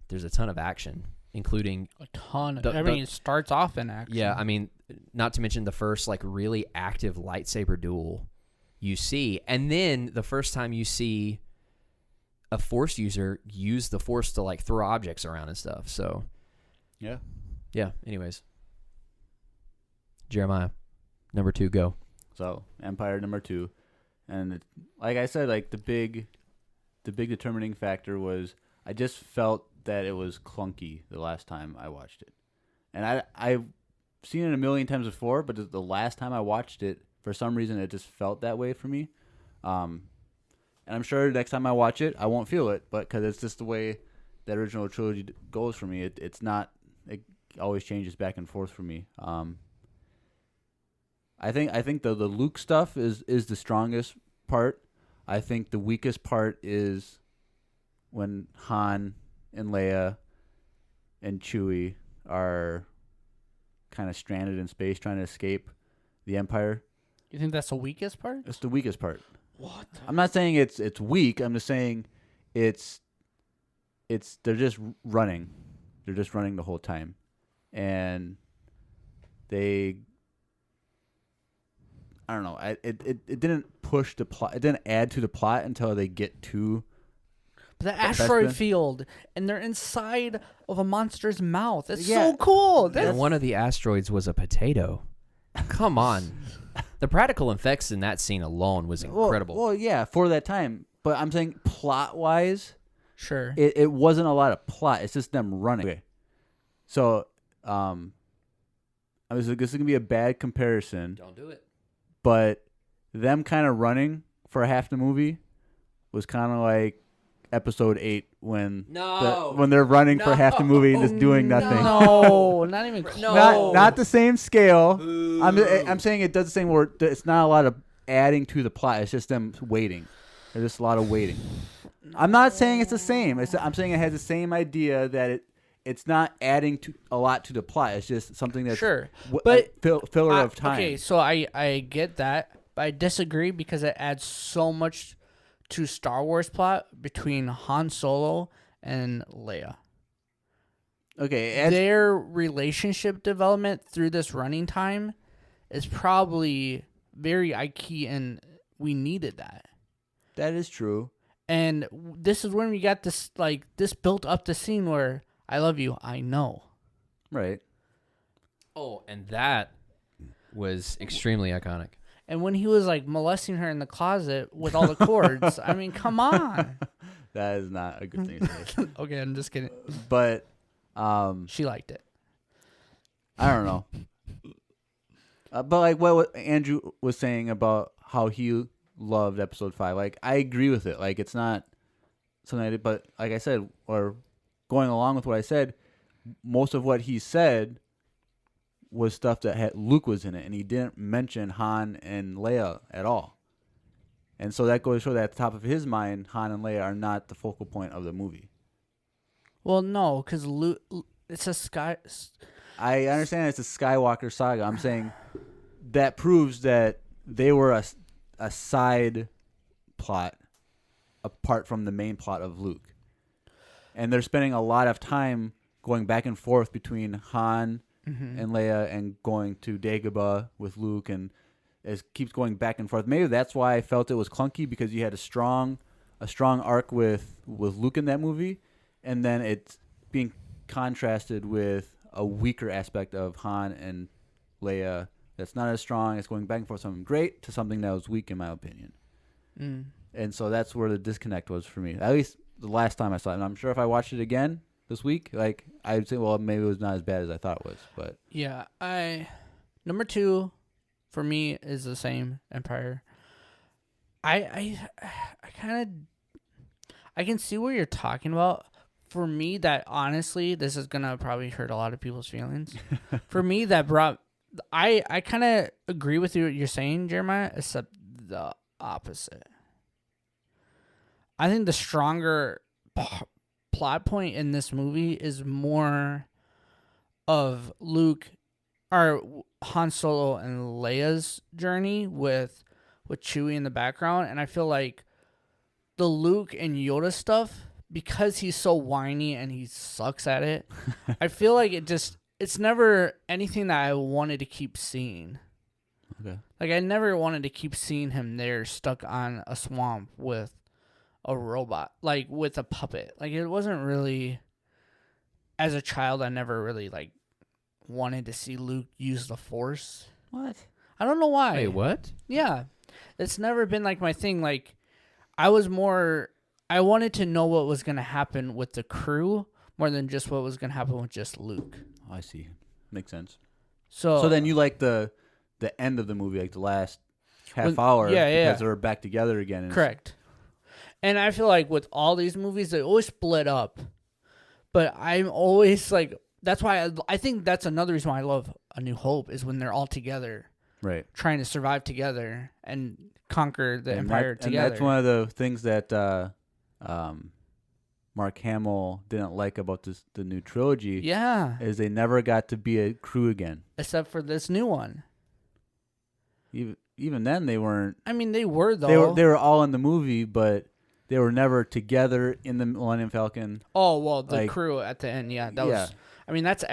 there's a ton of action, including a ton. It starts off in action. Yeah, I mean, not to mention the first like really active lightsaber duel you see, and then the first time you see a Force user use the Force to like throw objects around and stuff. So, yeah. Anyways, Jeremiah, number 2, go. So Empire number 2, and like I said, like the big determining factor was I just felt that it was clunky the last time I watched it, and I've seen it a million times before, but the last time I watched it, for some reason, it just felt that way for me. And I'm sure next time I watch it, I won't feel it, but because it's just the way the original trilogy goes for me. It's not. It always changes back and forth for me. I think the Luke stuff is the strongest part. I think the weakest part is when Han and Leia and Chewie are kind of stranded in space trying to escape the Empire. You think that's the weakest part? It's the weakest part. What? I'm not saying it's weak. I'm just saying it's they're just running. They're just running the whole time, and I don't know. It didn't push the plot. It didn't add to the plot until they get to the asteroid field, and they're inside of a monster's mouth. It's so cool. And one of the asteroids was a potato. Come on. The practical effects in that scene alone was incredible. Well, yeah, for that time. But I'm saying plot-wise, sure, it wasn't a lot of plot. It's just them running. Okay. So, this is going to be a bad comparison. Don't do it. But them kind of running for half the movie was kind of like Episode 8 when they're running for half the movie and just doing nothing. No, not even close. Not the same scale. I'm saying it does the same word. It's not a lot of adding to the plot. It's just them waiting. There's just a lot of waiting. I'm not saying it's the same. I'm saying it has the same idea that it's not adding a lot to the plot. It's just something that's filler of time. Okay, so I get that, but I disagree because it adds so much to Star Wars plot between Han Solo and Leia. Okay, their relationship development through this running time is probably very key, and we needed that. That is true. And this is when we got this built up the scene where I love you, I know. Right. Oh, and that was extremely iconic. And when he was molesting her in the closet with all the cords, I mean, come on. That is not a good thing to say. Okay, I'm just kidding. But she liked it. I don't know. But what Andrew was saying about how he loved Episode 5, I agree with it. It's not something I did, but like I said, or going along with what I said, most of what he said was stuff that had Luke was in it, and he didn't mention Han and Leia at all. And so that goes to show that at the top of his mind, Han and Leia are not the focal point of the movie. Well, no, because Luke, it's a sky. I understand it's a Skywalker saga. I'm saying that proves that they were a side plot apart from the main plot of Luke. And they're spending a lot of time going back and forth between Han and Leia and going to Dagobah with Luke, and it keeps going back and forth. Maybe that's why I felt it was clunky, because you had a strong arc with Luke in that movie, and then it's being contrasted with a weaker aspect of Han and Leia that's not as strong. It's going back and forth something great to something that was weak, in my opinion. And so that's where the disconnect was for me, at least the last time I saw it. And I'm sure if I watched it again this week, I'd say, well, maybe it was not as bad as I thought it was. But yeah, number 2 for me is the same, Empire. I kind of I can see what you're talking about. For me, that honestly, this is gonna probably hurt a lot of people's feelings. For me, that brought I kind of agree with you what you're saying, Jeremiah, except the opposite. I think the stronger plot point in this movie is more of Luke or Han Solo and Leia's journey with Chewie in the background, and I feel like the Luke and Yoda stuff, because he's so whiny and he sucks at it, I feel like it's never anything that I wanted to keep seeing. Okay. I never wanted to keep seeing him there stuck on a swamp with a robot, with a puppet. It wasn't really, as a child, I never really wanted to see Luke use the Force. What? I don't know why. Wait, what? Yeah. It's never been my thing. I wanted to know what was going to happen with the crew more than just what was going to happen with just Luke. Oh, I see. Makes sense. So then you like the end of the movie, the last half hour, because they're back together again. Correct. And I feel with all these movies, they always split up. But I'm always that's why I think that's another reason why I love A New Hope, is when they're all together. Right. Trying to survive together and conquer the Empire together. And that's one of the things that Mark Hamill didn't like about the new trilogy. Yeah. Is they never got to be a crew again. Except for this new one. Even then, they weren't. I mean, they were, though. They were all in the movie, but they were never together in the Millennium Falcon. Oh well, the crew at the end, that was. I mean, that's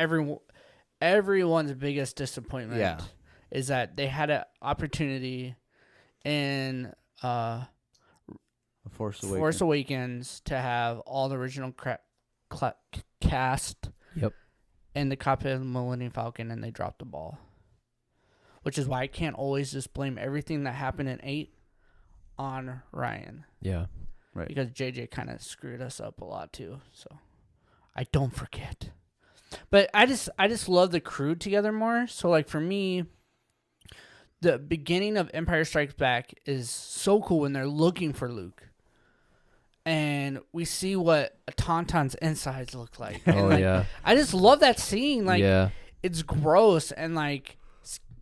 everyone's biggest disappointment. Yeah. Is that they had an opportunity in Force Awakens to have all the original cast. Yep. In the cockpit of the Millennium Falcon, and they dropped the ball. Which is why I can't always just blame everything that happened in 8 on Ryan. Yeah. Right. Because JJ kind of screwed us up a lot too. So I don't forget. But I just love the crew together more. So like for me, the beginning of Empire Strikes Back is so cool when they're looking for Luke. And we see what a Tauntaun's insides look like. And yeah. I just love that scene. Like, it's gross and like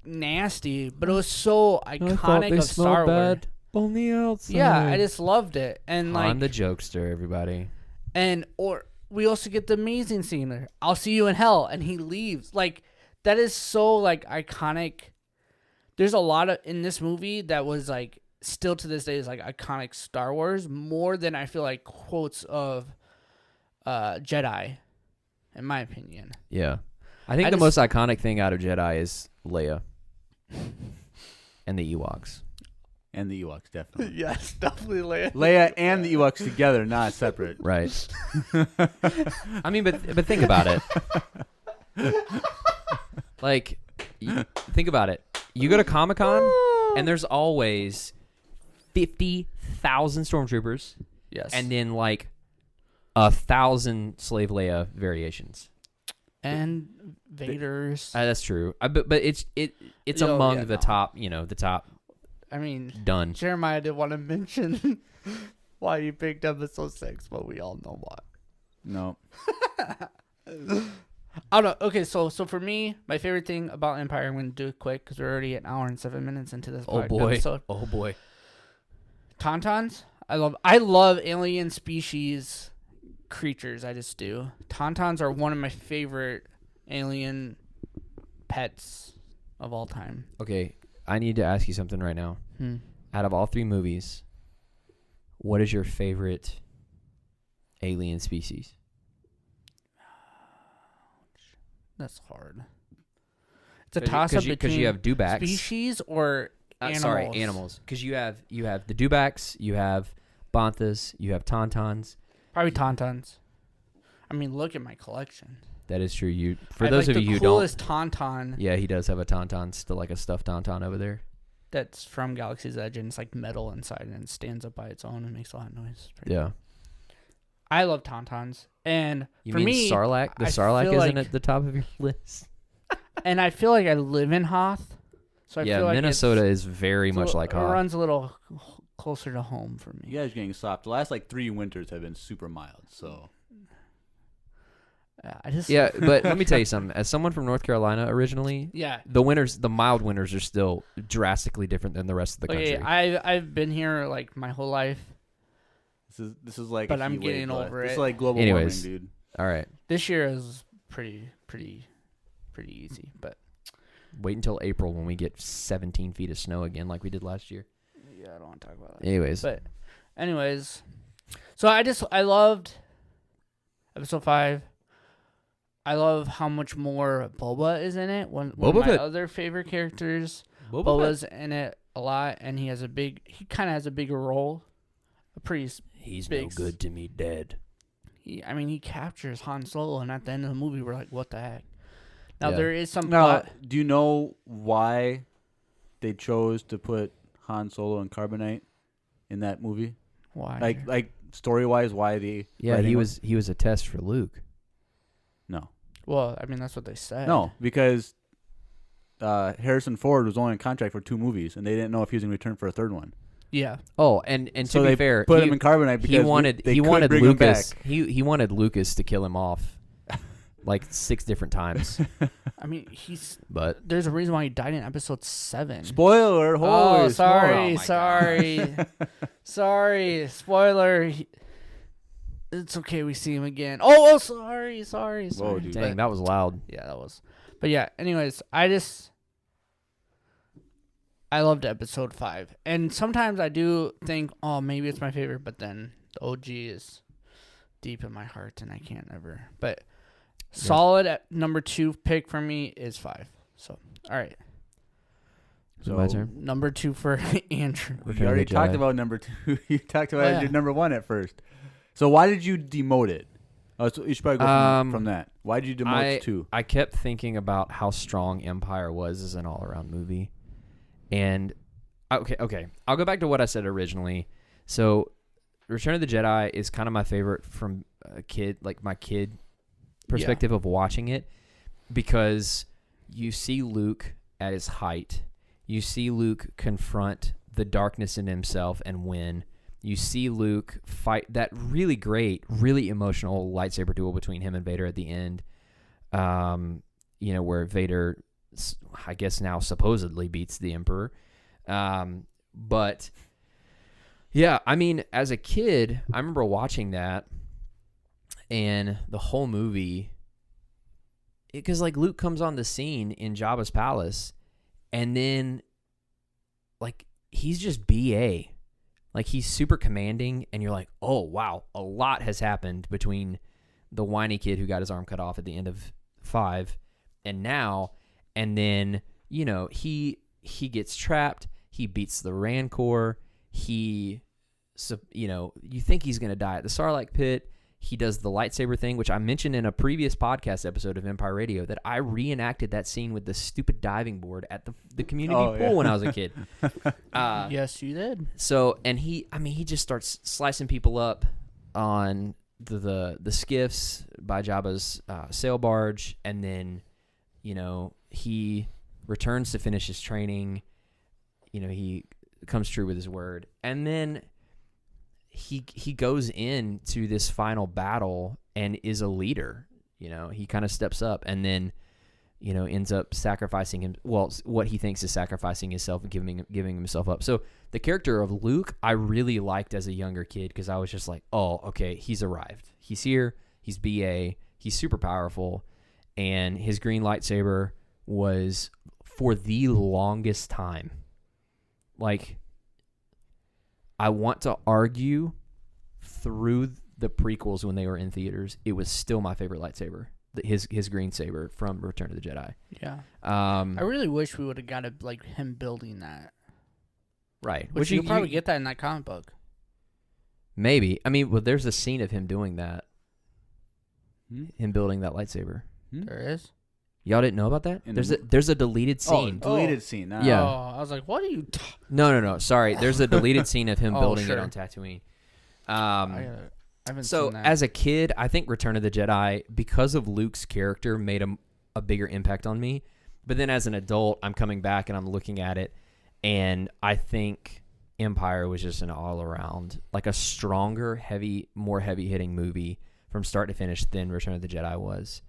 nasty, but it was so iconic of Star Wars. On the outside. Yeah, I just loved it. And I'm the jokester, everybody. And or we also get the amazing scene there. I'll see you in hell, and he leaves. Like that is so like iconic. There's a lot of in this movie that was like. Still to this day is like iconic Star Wars more than I feel like quotes of Jedi, in my opinion. Yeah, I think the most iconic thing out of Jedi is Leia and the Ewoks. And the Ewoks, definitely. Yes, definitely Leia. Leia and the Ewoks together, not separate. Right. I mean, but think about it. Like, think about it. You go to Comic-Con, and there's always 50,000 stormtroopers. Yes. And then like 1,000 Slave Leia variations. And Vader's. That's true. But it's among the top, the top. I mean, done. Jeremiah didn't want to mention why you picked episode 6, but we all know why. No. I don't know. Okay, so for me, my favorite thing about Empire, I'm going to do it quick because we're already an hour and 7 minutes into this episode. Oh boy. Tauntauns. I love alien species creatures. I just do. Tauntauns are one of my favorite alien pets of all time. Okay, I need to ask you something right now. Out of all 3 movies, what is your favorite alien species? That's hard. It's a toss-up between you have dewbacks. Species or animals. Sorry, animals. Because you have the dewbacks, you have banthas, you have tauntauns. Probably tauntauns. I mean, look at my collection. That is true. For those of you who don't, the coolest tauntaun. Yeah, he does have a tauntaun, still like a stuffed tauntaun over there. That's from Galaxy's Edge, and it's like metal inside, and it stands up by its own and makes a lot of noise. Yeah. I love tauntauns. And you for mean me, Sarlacc? The Sarlacc isn't at the top of your list. And I feel like I live in Hoth. So I feel like Minnesota is very much like Hoth. It runs a little closer to home for me. You guys are getting soft. The last 3 winters have been super mild, so. But let me tell you something. As someone from North Carolina originally, the mild winters are still drastically different than the rest of the country. I've been here like my whole life. This is like, but I'm getting over it. It's like global warming, dude. All right. This year is pretty easy, but wait until April when we get 17 feet of snow again, like we did last year. Yeah, I don't want to talk about that. Anyways, so I loved episode 5. I love how much more Boba is in it. One of my other favorite characters. Boba's in it a lot, and he kind of has a bigger role. He's no good to me dead. He captures Han Solo, and at the end of the movie, we're like, what the heck? Now, there is some plot. Do you know why they chose to put Han Solo and Carbonite in that movie? Why? Like story-wise, why the... Yeah, he was a test for Luke. No. Well, I mean, that's what they said. No, because Harrison Ford was only in contract for 2 movies, and they didn't know if he was going to return for a 3rd one. Yeah. Oh, and so to be fair, put him in Carbonite because he wanted Lucas. He wanted Lucas to kill him off, like 6 different times. I mean, But there's a reason why he died in episode 7. Spoiler! Sorry. Sorry. Spoiler. It's okay. We see him again. Oh, sorry. Whoa, dude. Dang, that was loud. Yeah, that was. But yeah. Anyways, I loved episode 5, and sometimes I do think, oh, maybe it's my favorite, but then The OG is deep in my heart, and I can't ever. But solid at number 2 pick for me is 5. So, all right. So my turn. Number 2 for Andrew. You already talked about number 2. You talked about your number 1 at first. So why did you demote it? Oh, so you should probably go from that. Why did you demote 2? I kept thinking about how strong Empire was as an all-around movie. And, okay. I'll go back to what I said originally. So, Return of the Jedi is kind of my favorite from a kid, like my kid perspective of watching it. Because you see Luke at his height. You see Luke confront the darkness in himself and win. You see Luke fight that really great, really emotional lightsaber duel between him and Vader at the end. Where Vader, I guess now supposedly beats the Emperor. But yeah, I mean, as a kid, I remember watching that and the whole movie, because like Luke comes on the scene in Jabba's palace and then like he's just BA. Like, he's super commanding, and you're like, oh, wow, a lot has happened between the whiny kid who got his arm cut off at the end of 5 and now. And then, he gets trapped. He beats the Rancor. You think he's going to die at the Sarlacc pit. He does the lightsaber thing, which I mentioned in a previous podcast episode of Empire Radio, that I reenacted that scene with the stupid diving board at the community pool when I was a kid. Yes, you did. So, and he just starts slicing people up on the skiffs by Jabba's sail barge, and then, he returns to finish his training. He comes true with his word, and then he goes into this final battle and is a leader. He kind of steps up and then, ends up sacrificing him. Well, what he thinks is sacrificing himself and giving himself up. So the character of Luke, I really liked as a younger kid because I was just like, oh, okay, he's arrived. He's here. He's BA. He's super powerful. And his green lightsaber was, for the longest time, like, I want to argue through the prequels when they were in theaters, it was still my favorite lightsaber, his green saber from Return of the Jedi. Yeah. I really wish we would have got him building that. Right. Which you probably get that in that comic book. Maybe. I mean, well, there's a scene of him doing that. Him building that lightsaber. There is? Y'all didn't know about that? There's a deleted scene. Deleted scene. No. Yeah. Oh, I was like, what are you... No. Sorry. There's a deleted scene of him building it on Tatooine. I haven't so seen that. As a kid, I think Return of the Jedi, because of Luke's character, made a bigger impact on me. But then as an adult, I'm coming back and I'm looking at it, and I think Empire was just an all-around, like a stronger, more heavy-hitting movie from start to finish than Return of the Jedi was.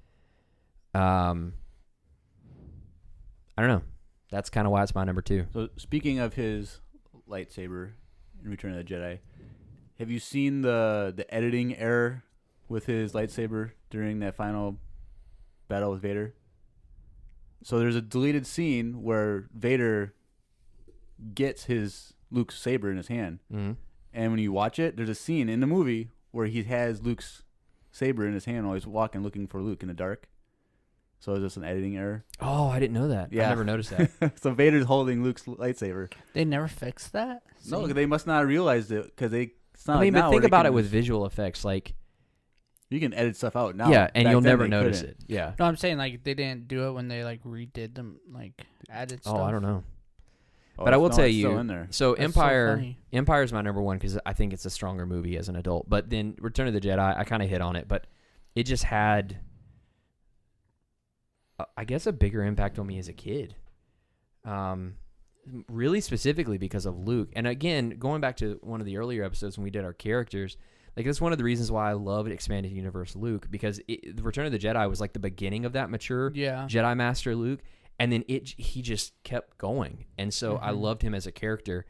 I don't know. That's kind of why it's my number 2. So speaking of his lightsaber in Return of the Jedi, have you seen the editing error with his lightsaber during that final battle with Vader? So there's a deleted scene where Vader gets his Luke's saber in his hand. Mm-hmm. And when you watch it, there's a scene in the movie where he has Luke's saber in his hand while he's walking looking for Luke in the dark. So is this an editing error? Oh, I didn't know that. Yeah. I never noticed that. So Vader's holding Luke's lightsaber. They never fixed that? No, they must not have realized it because it's not. I mean, but think about it with visual effects. Like, you can edit stuff out now. Yeah, and you'll never notice it. Yeah. No, I'm saying they didn't do it when they redid them, added stuff. Oh, I don't know. But I will tell you. Still in there. So Empire is my number 1 because I think it's a stronger movie as an adult. But then Return of the Jedi, I kind of hit on it, but it just had, I guess, a bigger impact on me as a kid. Really specifically because of Luke. And again, going back to one of the earlier episodes when we did our characters, that's one of the reasons why I loved Expanded Universe Luke, because the Return of the Jedi was like the beginning of that mature Jedi Master Luke. And then he just kept going. And so I loved him as a character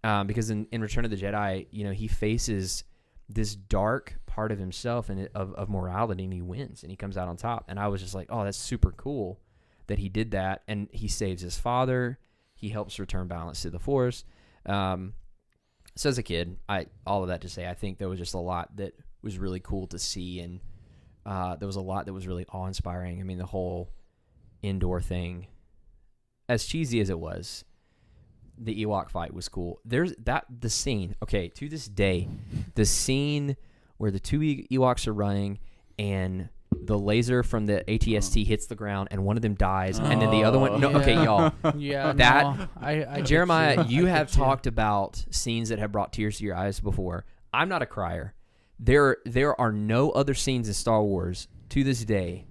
because in Return of the Jedi, he faces this dark part of himself and of morality, and he wins, and he comes out on top. And I was just like, oh, that's super cool that he did that. And he saves his father. He helps return balance to the Force. So as a kid, all of that to say, I think there was just a lot that was really cool to see, and there was a lot that was really awe-inspiring. I mean, the whole indoor thing, as cheesy as it was, the Ewok fight was cool. There's the scene. Okay, to this day, the scene where the two Ewoks are running and the laser from the AT-ST hits the ground and one of them dies, and then the other one. No, okay, y'all. Yeah, that I Jeremiah, you have talked about scenes that have brought tears to your eyes before. I'm not a crier. There are no other scenes in Star Wars to this day,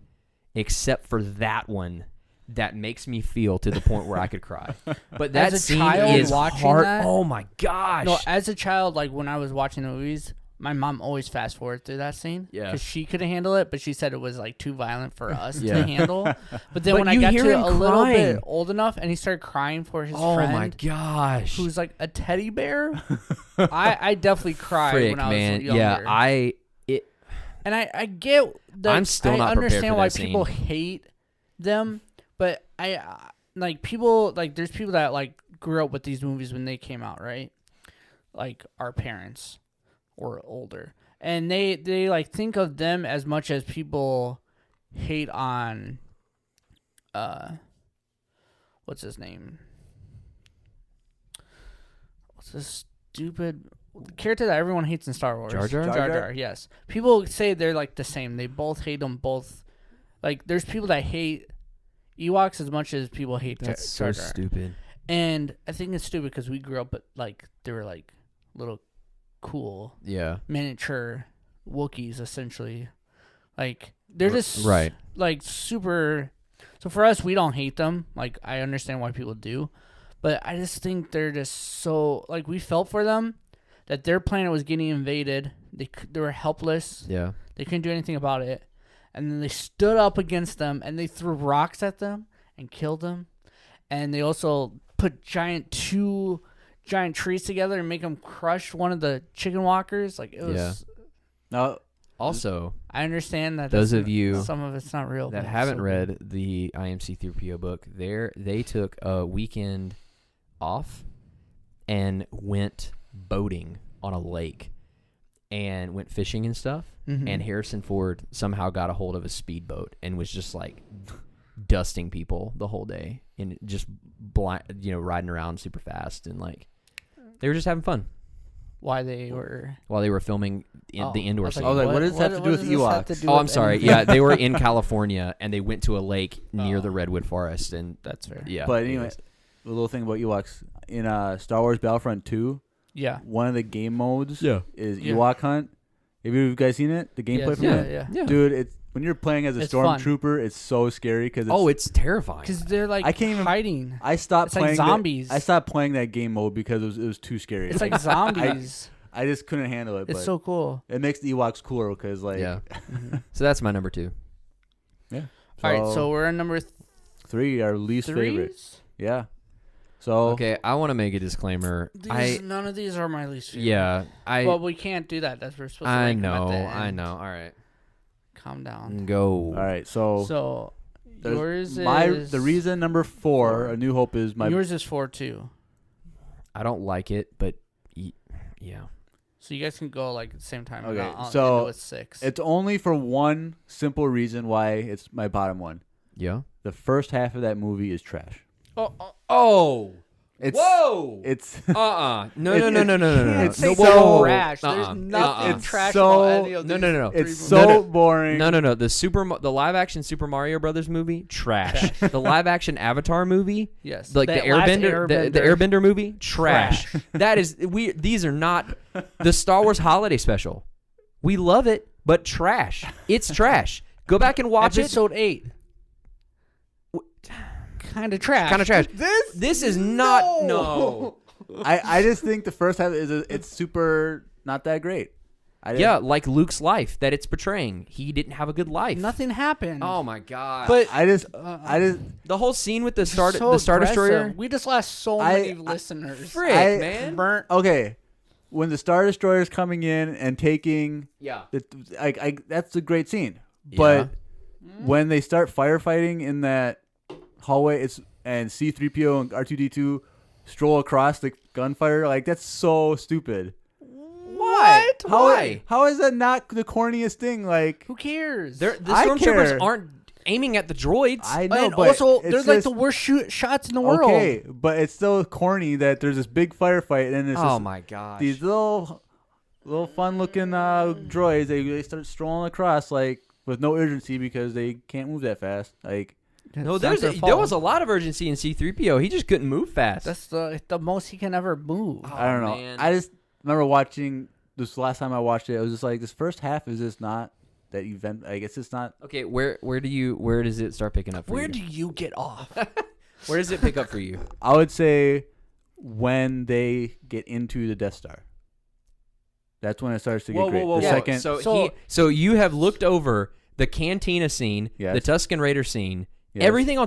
except for that one, that makes me feel to the point where I could cry. But that scene is hard. That, oh my gosh! No, as a child, like when I was watching the movies, my mom always fast forward through that scene because she couldn't handle it, but she said it was like too violent for us to handle. But then when I got to a little bit old enough and he started crying for his friend, oh my gosh, who's like a teddy bear, I definitely cried when I was younger. Yeah, I get that. I'm still not prepared for that scene. I understand why scene. people hate them, but I like people like there's people that like grew up with these movies when they came out, right? Like our parents. Or older, and they like think of them as much as people hate on what's his name? What's this stupid character that everyone hates in Star Wars? Jar Jar? Jar Jar, yes. People say they're like the same. They both hate them both. Like there's people that hate Ewoks as much as people hate Jar Jar. That's so stupid. And I think it's stupid because we grew up with like they were like little cool miniature Wookiees essentially, like they're just like super. So for us, we don't hate them. Like I understand why people do, but I just think they're just so like we felt for them that their planet was getting invaded. They were helpless. Yeah, they couldn't do anything about it, and then they stood up against them and they threw rocks at them and killed them, and they also put two giant trees together and make them crush one of the chicken walkers. Like it was. No. Also, I understand that those of you some of it's not real that haven't read the IMC3PO book, they took a weekend off and went boating on a lake and went fishing and stuff. Mm-hmm. And Harrison Ford somehow got a hold of a speedboat and was just like dusting people the whole day and just riding around super fast and like. They were just having fun. While they were filming the indoor scene. I was like, what does this have to do with Ewoks? Oh, I'm sorry. Yeah, they were in California, and they went to a lake near the Redwood Forest, and that's fair. Yeah. But anyway, a little thing about Ewoks. In Star Wars Battlefront 2, one of the game modes is Ewok Hunt. Have you guys seen it? The gameplay from it? Yeah. Dude, it's when you're playing as a stormtrooper, it's so scary because it's terrifying. Because they're like hiding. I stopped playing like zombies. I stopped playing that game mode because it was too scary. It's like zombies. I just couldn't handle it. It's so cool. It makes the Ewoks cooler because like. Yeah. So that's my number 2. Yeah. All right, so we're on number 3, our least favorite. Yeah. So okay, I want to make a disclaimer. None of these are my least favorite. Yeah, well, we can't do that. That's we're supposed to. I know. All right. Calm down. Go. All right. So yours is the reason number 4. A New Hope is my. Yours is 4 too. I don't like it, but yeah. So you guys can go like at the same time. Okay. So it's 6. It's only for one simple reason why it's my bottom one. Yeah. The first half of that movie is trash. Oh. Whoa! It's no. It's no, so trash. There's nothing trash about any of these. No. It's so boring. No. The live action Super Mario Brothers movie, trash. The live action Avatar movie, yes. Like the Airbender movie, trash. That is these are not the Star Wars holiday special. We love it, but trash. It's trash. Go back and watch Episode 8. Kind of trash. This is not no. I just think the first half it's super not that great. Like Luke's life that it's portraying. He didn't have a good life. Nothing happened. Oh my god. But I just the whole scene with the Star aggressive. Destroyer. We just lost so many listeners. Man. Burnt. Okay. When the Star Destroyer is coming in and taking that's a great scene. But when they start firefighting in that hallway, and C-3PO and R2-D2 stroll across the gunfire. Like, that's so stupid. What? Why? How is that not the corniest thing? Like, Who cares? The I stormtroopers care. aren't aiming at the droids. I know, and but also, it's they're like just- the worst shots in the world. Okay, but it's still corny that there's this big firefight and it's Oh just my gosh. these little fun-looking droids. They start strolling across like with no urgency because they can't move that fast. Like, No, It's not their there fault. was a lot of urgency in C-3PO. He just couldn't move fast. That's the most he can ever move. Oh, I don't know. man. I just remember watching this last time I watched it. It was just like this first half is just not that event. I guess it's not. Okay, where does it start picking up for Where you? do you get off? Where does it pick up for you? I would say when they get into the Death Star. That's when it starts to get great. The second, So you have looked over the cantina scene, Yes. the Tusken Raider scene, Yes. everything on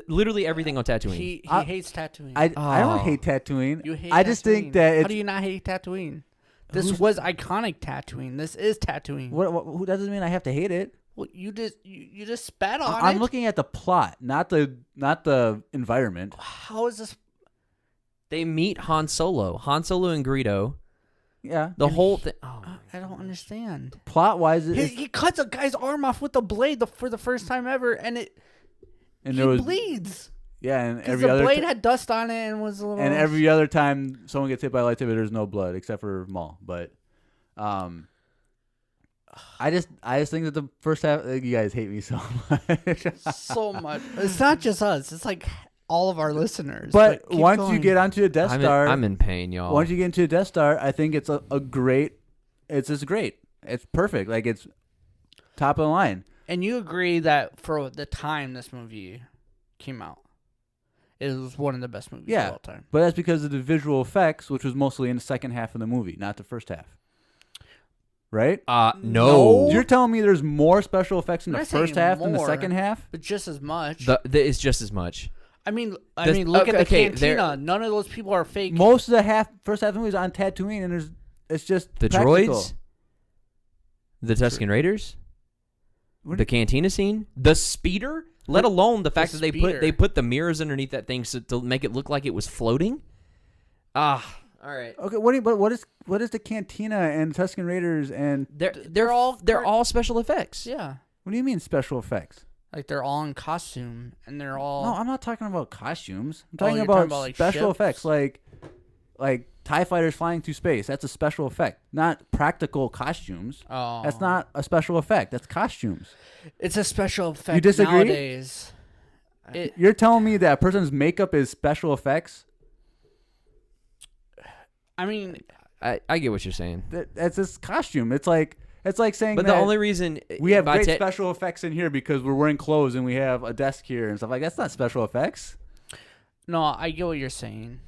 literally everything on Tatooine. He I- hates Tatooine. I don't Oh. hate Tatooine. You hate I just think Tatooine. that How it's do you not hate Tatooine? This was iconic Tatooine. This is Tatooine. who doesn't mean I have to hate it. Well, you just spat on I'm it. looking at the plot, not the environment. How is this? They meet Han Solo and Greedo. Yeah, The whole thing. Oh, I don't understand. plot wise, He cuts a guy's arm off with a blade for the first time ever, and he there was bleeds. yeah, and Because every the other blade had dust on it and was a little. and every other time someone gets hit by a lightsaber, there's no blood except for Maul. But, I just think that the first half, you guys hate me so much. so much. It's not just us. It's like all of our listeners. But keep once going. you get onto the Death Star, I'm in pain, y'all. once you get into the Death Star, I think it's a great. It's just great. It's perfect. Like, it's top of the line. And you agree that for the time this movie came out, it was one of the best movies of all time. But that's because of the visual effects, which was mostly in the second half of the movie, not the first half. Right? No. You're telling me there's more special effects in I'm the not saying first half than the more. second half? But just as much. It's just as much. I mean, This- look at the okay, cantina. None of those people are fake. Most of the first half of the movie is on Tatooine, and it's just The practical. droids, the Tusken Raiders, What- the cantina scene, the speeder. Let alone the fact that speeder. they put the mirrors underneath that thing to make it look like it was floating. All right. Okay, but what is the cantina and Tusken Raiders and They're all special effects. Yeah. what do you mean special effects? Like they're all in costume and they're all. No, I'm not talking about costumes. I'm Oh, talking you're about, talking about, like, special ships? effects, like TIE fighters flying through space. That's a special effect, not practical costumes. Oh. That's not a special effect. That's costumes. It's a special effect You disagree? nowadays. You're telling me that a person's makeup is special effects? I mean, I get what you're saying. That's this costume. It's like saying But that the only reason we have by great ta- special effects in here because we're wearing clothes and we have a desk here and stuff like that's not special effects. no, I get what you're saying.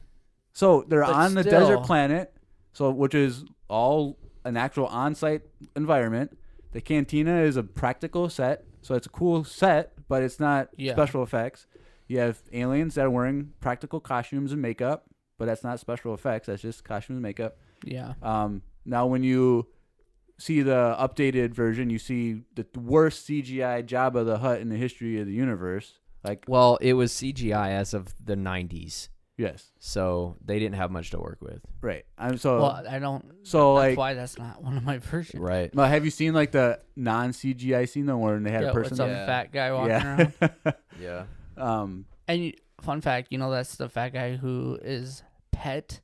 So they're But on the still. desert planet, which is all an actual on-site environment. The cantina is a practical set, so it's a cool set, but it's not Yeah. special effects. You have aliens that are wearing practical costumes and makeup, but that's not special effects. That's just costumes and makeup. Yeah. Now, when you see the updated version, you see the worst CGI Jabba the Hutt in the history of the universe. Well, it was CGI as of the 90s, Yes, so they didn't have much to work with. right. I don't. So like, that's why that's not one of my versions. Right. well, have you seen like the non-CGI scene though, where they had Yeah, a person? with some Yeah. fat guy walking Yeah. around. Yeah. And fun fact, that's the fat guy who is pet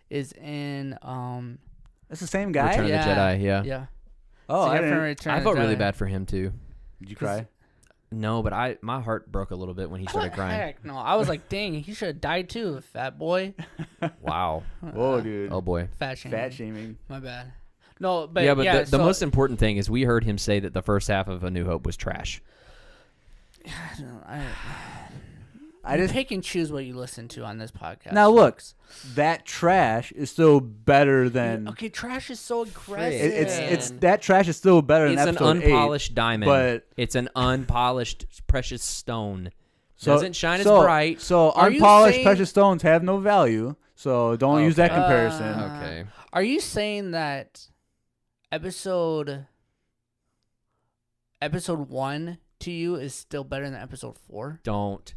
is in It's the same guy. Return of the Jedi, yeah. yeah. Oh, It's the I guy from didn't. Return I of felt the really Jedi. bad for him too. Did you cry? No, but my heart broke a little bit when he started crying. Heck no, I was like, dang, he should have died too, fat boy. Wow. Whoa, dude. Oh boy. Fat shaming. Fat shaming. My bad. No, but the so, most important thing is we heard him say that the first half of A New Hope was trash. I just pick and choose what you listen to on this podcast. now look. folks. That trash is still better than. Okay, trash is so aggressive. It's that trash is still better It's than an episode 8. unpolished diamond. but- it's an unpolished precious stone. So- Doesn't shine so- as bright. So Are you unpolished saying- precious stones have no value. So don't use that comparison. Okay. Are you saying that episode 1 to you is still better than episode 4? Don't.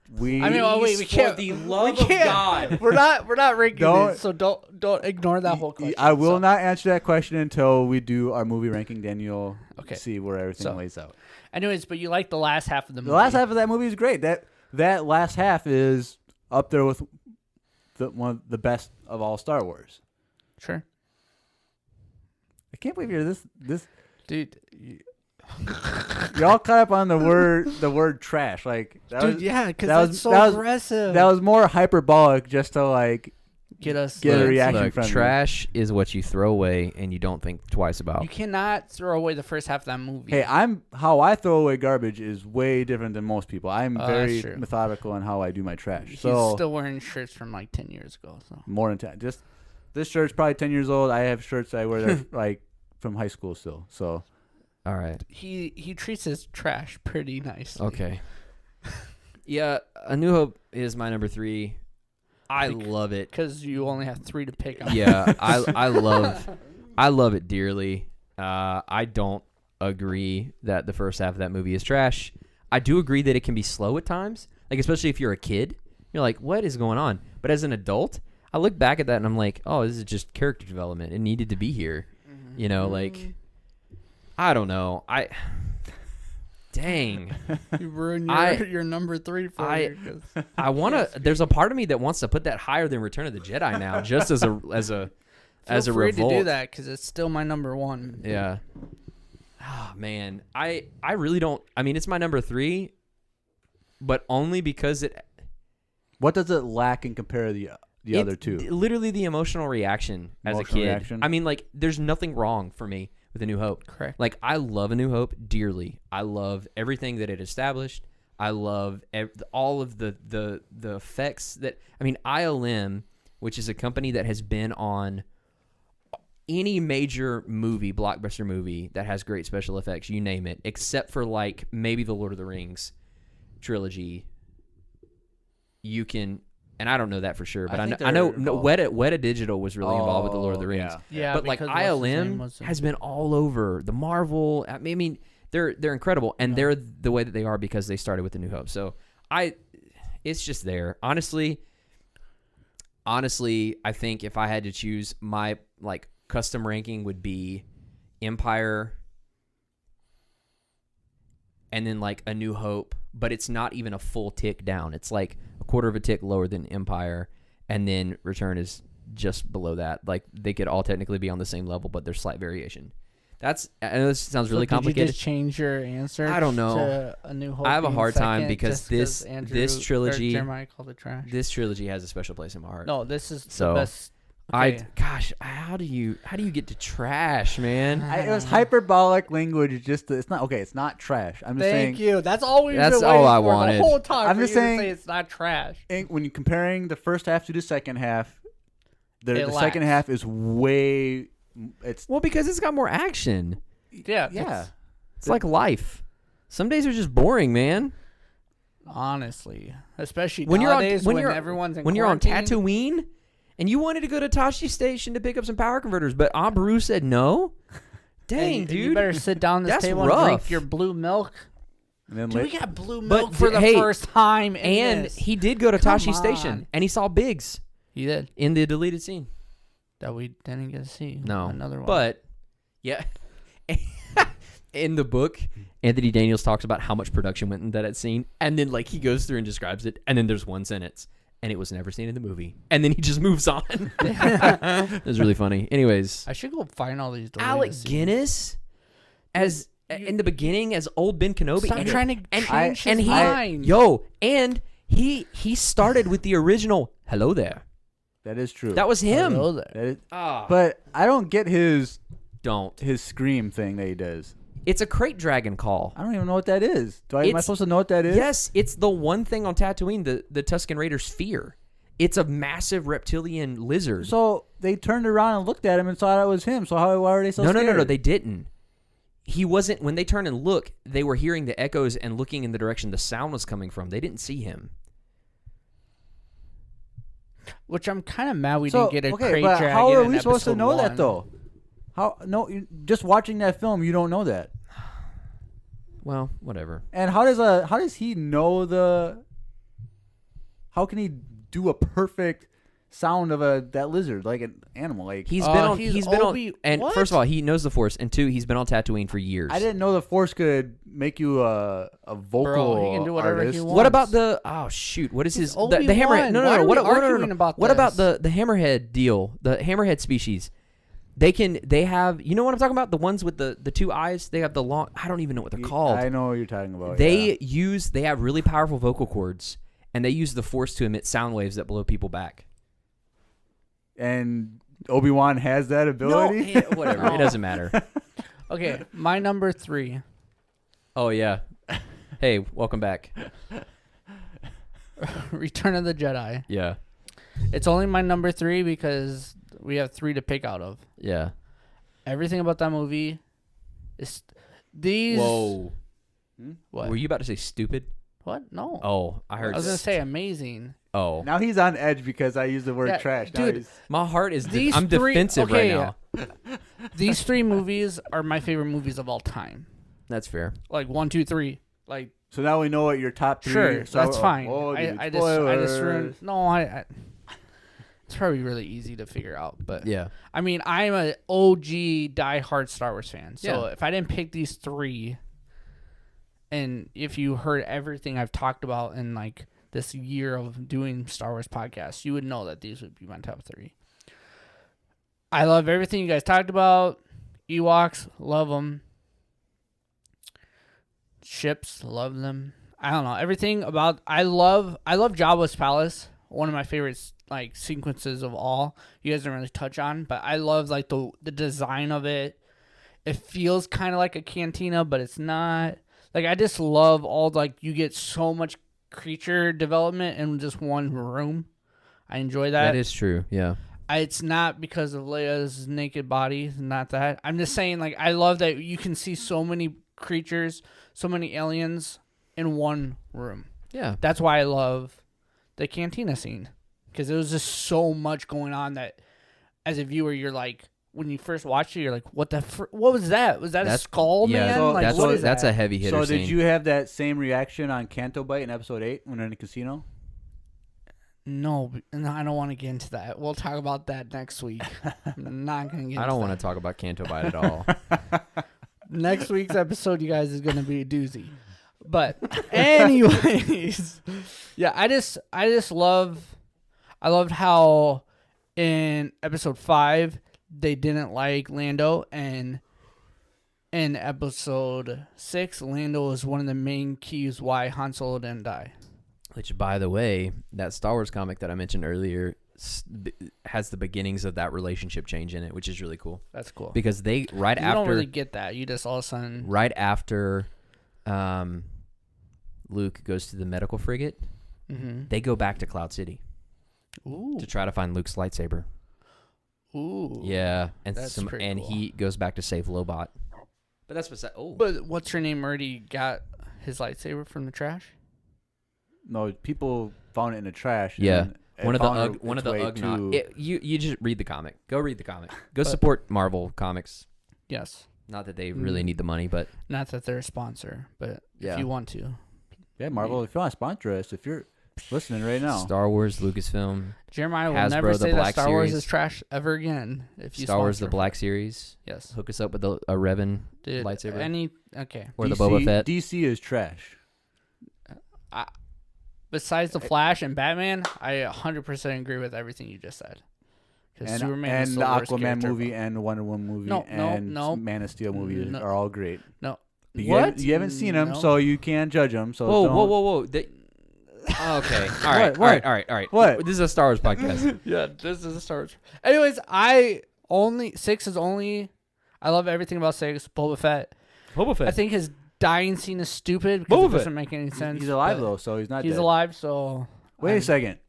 We we can't. For the love of God. We're not ranking this, so don't ignore that whole question. I will not answer that question until we do our movie ranking. Then you'll see where everything lays out. Anyways, but you like the last half of the movie. The last half of that movie is great. That last half is up there with one of the best of all Star Wars. Sure. I can't believe you're this dude. Y'all caught up on the word trash. Like, because that's so aggressive. That was more hyperbolic just to like get a reaction from trash is what you throw away and you don't think twice about. You cannot throw away the first half of that movie. Hey, how I throw away garbage is way different than most people. I'm very methodical in how I do my trash. He's still wearing shirts from like 10 years ago. So more than 10. Just this shirt's probably 10 years old. I have shirts I wear that like from high school still. So. All right. He treats his trash pretty nicely. Okay. Yeah, A New Hope is my number 3. I love it because you only have 3 to pick on. Yeah, I love it dearly. I don't agree that the first half of that movie is trash. I do agree that it can be slow at times, like especially if you're a kid. You're like, what is going on? But as an adult, I look back at that and I'm like, oh, this is just character development. It needed to be here. Mm-hmm. You know, like. I don't know. Dang. You ruined your number 3 for me. I want to. There's a part of me that wants to put that higher than Return of the Jedi now, just as a Feel free revolt. to do that because it's still my number 1. Yeah. Oh man, I really don't. I mean, it's my number 3, but only because it. What does it lack in compare to the other two? Literally the emotional reaction as a kid. Reaction? I mean, like, there's nothing wrong for me with A New Hope. Correct. Like, I love A New Hope dearly. I love everything that it established. I love all of the effects that... I mean, ILM, which is a company that has been on any major movie, blockbuster movie, that has great special effects, you name it, except for, like, maybe the Lord of the Rings trilogy. You can... And I don't know that for sure, but I know Weta Digital was really involved with the Lord of the Rings. Yeah, but like ILM has been all over the Marvel. I mean, they're incredible, and they're the way that they are because they started with A New Hope. So it's just there. Honestly, I think if I had to choose, my like custom ranking would be Empire, and then like A New Hope. But it's not even a full tick down. It's like a quarter of a tick lower than Empire, and then Return is just below that. Like, they could all technically be on the same level, but there's slight variation. I know this sounds really complicated. Did you just change your answer? I don't know. To A New Hope. I have a hard time because this trilogy, Jeremiah called it trash. This trilogy has a special place in my heart. No, this is the best. Okay. How do you get to trash, man? It was hyperbolic language. It's not okay. It's not trash. I'm just saying. Thank you. That's all we've been waiting I for wanted. the whole time. I'm just saying to say it's not trash. When you're comparing the first half to the second half, the second half is way. Because it's got more action. Yeah. It's like life. Some days are just boring, man. Honestly, especially when nowadays when everyone's in when you're on quarantine. Tatooine. And you wanted to go to Tashi Station to pick up some power converters, but Aunt Beru said no? Dang, dude. You better sit down at this table and drink your blue milk. Dude, we got blue milk for the first time and he did go to Tashi Station, and he saw Biggs. He did. In the deleted scene. That we didn't get to see. No. Another one. But, yeah. In the book, Anthony Daniels talks about how much production went into that scene, and then, like, he goes through and describes it, and then there's one sentence. And it was never seen in the movie. And then he just moves on. It was really funny. Anyways. I should go find all these Alec Guinness as in the beginning as old Ben Kenobi. Stop trying to change his mind. And he started with the original Hello There. That is true. That was him. Hello There. But I don't get his scream thing that he does. It's a crate dragon call. I don't even know what that is. Am I supposed to know what that is? Yes, it's the one thing on Tatooine the Tusken Raiders fear. It's a massive reptilian lizard. So they turned around and looked at him and thought it was him. So why were they so scared? No, they didn't. He wasn't. When they turned and looked, they were hearing the echoes and looking in the direction the sound was coming from. They didn't see him. Which I'm kind of mad we didn't get a crate dragon. How are we supposed to episode know 1. that though? Just watching that film, you don't know that. Well, whatever. And how does he know the how can he do a perfect sound of that lizard like an animal? Like he's been on. And what? First of all, he knows the Force, and two, he's been on Tatooine for years. I didn't know the Force could make you a vocal Bro, he can do whatever artist. he wants. What about the what is his the hammerhead? No. What About the hammerhead deal? The hammerhead species. They have, you know what I'm talking about? The ones with the two eyes. They have the long. I don't even know what they're called. I know what you're talking about. They have really powerful vocal cords, and they use the Force to emit sound waves that blow people back. And Obi-Wan has that ability? No, whatever. It doesn't matter. Okay, my number 3. Oh, yeah. Hey, welcome back. Return of the Jedi. Yeah. It's only my number 3 because we have 3 to pick out of. Yeah. Everything about that movie is these. Whoa. What? Were you about to say stupid? What? No. Oh, I heard. I was gonna say amazing. Oh. Now he's on edge because I used the word trash. Dude, my heart is. I'm three, defensive right now. These 3 movies are my favorite movies of all time. That's fair. Like 1, 2, 3. Like. So now we know what your top 3. Sure, So, that's fine. I just ruined. No, I. It's probably really easy to figure out, but yeah. I mean, I'm an OG diehard Star Wars fan, so Yeah. if I didn't pick these 3, and if you heard everything I've talked about in like this year of doing Star Wars podcasts, you would know that these would be my top 3. I love everything you guys talked about. Ewoks, love them. Ships, love them. I don't know everything about. I love Jabba's palace. One of my favorites, like, sequences of all. You guys didn't really touch on, but I love like the design of it. It feels kind of like a cantina, but it's not. Like, I just love all, like, you get so much creature development in just one room. I enjoy that. That is true. Yeah. It's not because of Leia's naked body. Not that. I'm just saying, like, I love that you can see so many creatures, so many aliens in one room. Yeah. That's why I love the cantina scene, because there was just so much going on that as a viewer, you're like, when you first watched it, you're like, what was that? Was that a skull, man? So, like, that's a heavy hitter scene. So did you have that same reaction on Canto Bite in episode 8 when they're in the casino? No, I don't want to get into that. We'll talk about that next week. I'm not going to get into I don't want to talk about Canto Bite at all. Next week's episode, you guys, is going to be a doozy. But anyways, yeah, I loved how in episode 5 they didn't like Lando, and in episode 6 Lando was one of the main keys why Han Solo didn't die. Which, by the way, that Star Wars comic that I mentioned earlier has the beginnings of that relationship change in it, which is really cool. That's cool. Because you don't really get that. You just all of a sudden right after Luke goes to the medical frigate, they go back to Cloud City to try to find Luke's lightsaber. Ooh. Yeah, and that's pretty cool. He goes back to save Lobot. But that's But what's her name already got his lightsaber from the trash? No, people found it in the trash. Yeah. One of the Ugnaught. You just read the comic. Go read the comic. Go support Marvel Comics. Yes. Not that they really need the money, but not that they're a sponsor, but if you want to. Yeah, Marvel, if you want to sponsor us, if you're listening right now. Star Wars, Lucasfilm. Jeremiah will Hasbro, never say that Star Wars series. is trash ever again. If you Star Wars, the Black Series. Yes. Hook us up with a Revan lightsaber. Or the Boba Fett. DC is trash. Besides the Flash and Batman, I 100% agree with everything you just said. And Superman the Aquaman movie and the Wonder Woman movie and Man of Steel movie are all great. No. But you haven't seen them, so you can't judge them. So whoa. Okay. All right. What? This is a Star Wars podcast. Yeah, this is a Star Wars. Anyways, 6 is only. I love everything about 6. Boba Fett. I think his dying scene is stupid because it doesn't make any sense. He's alive though, so he's not. He's dead. alive, so. Wait a second.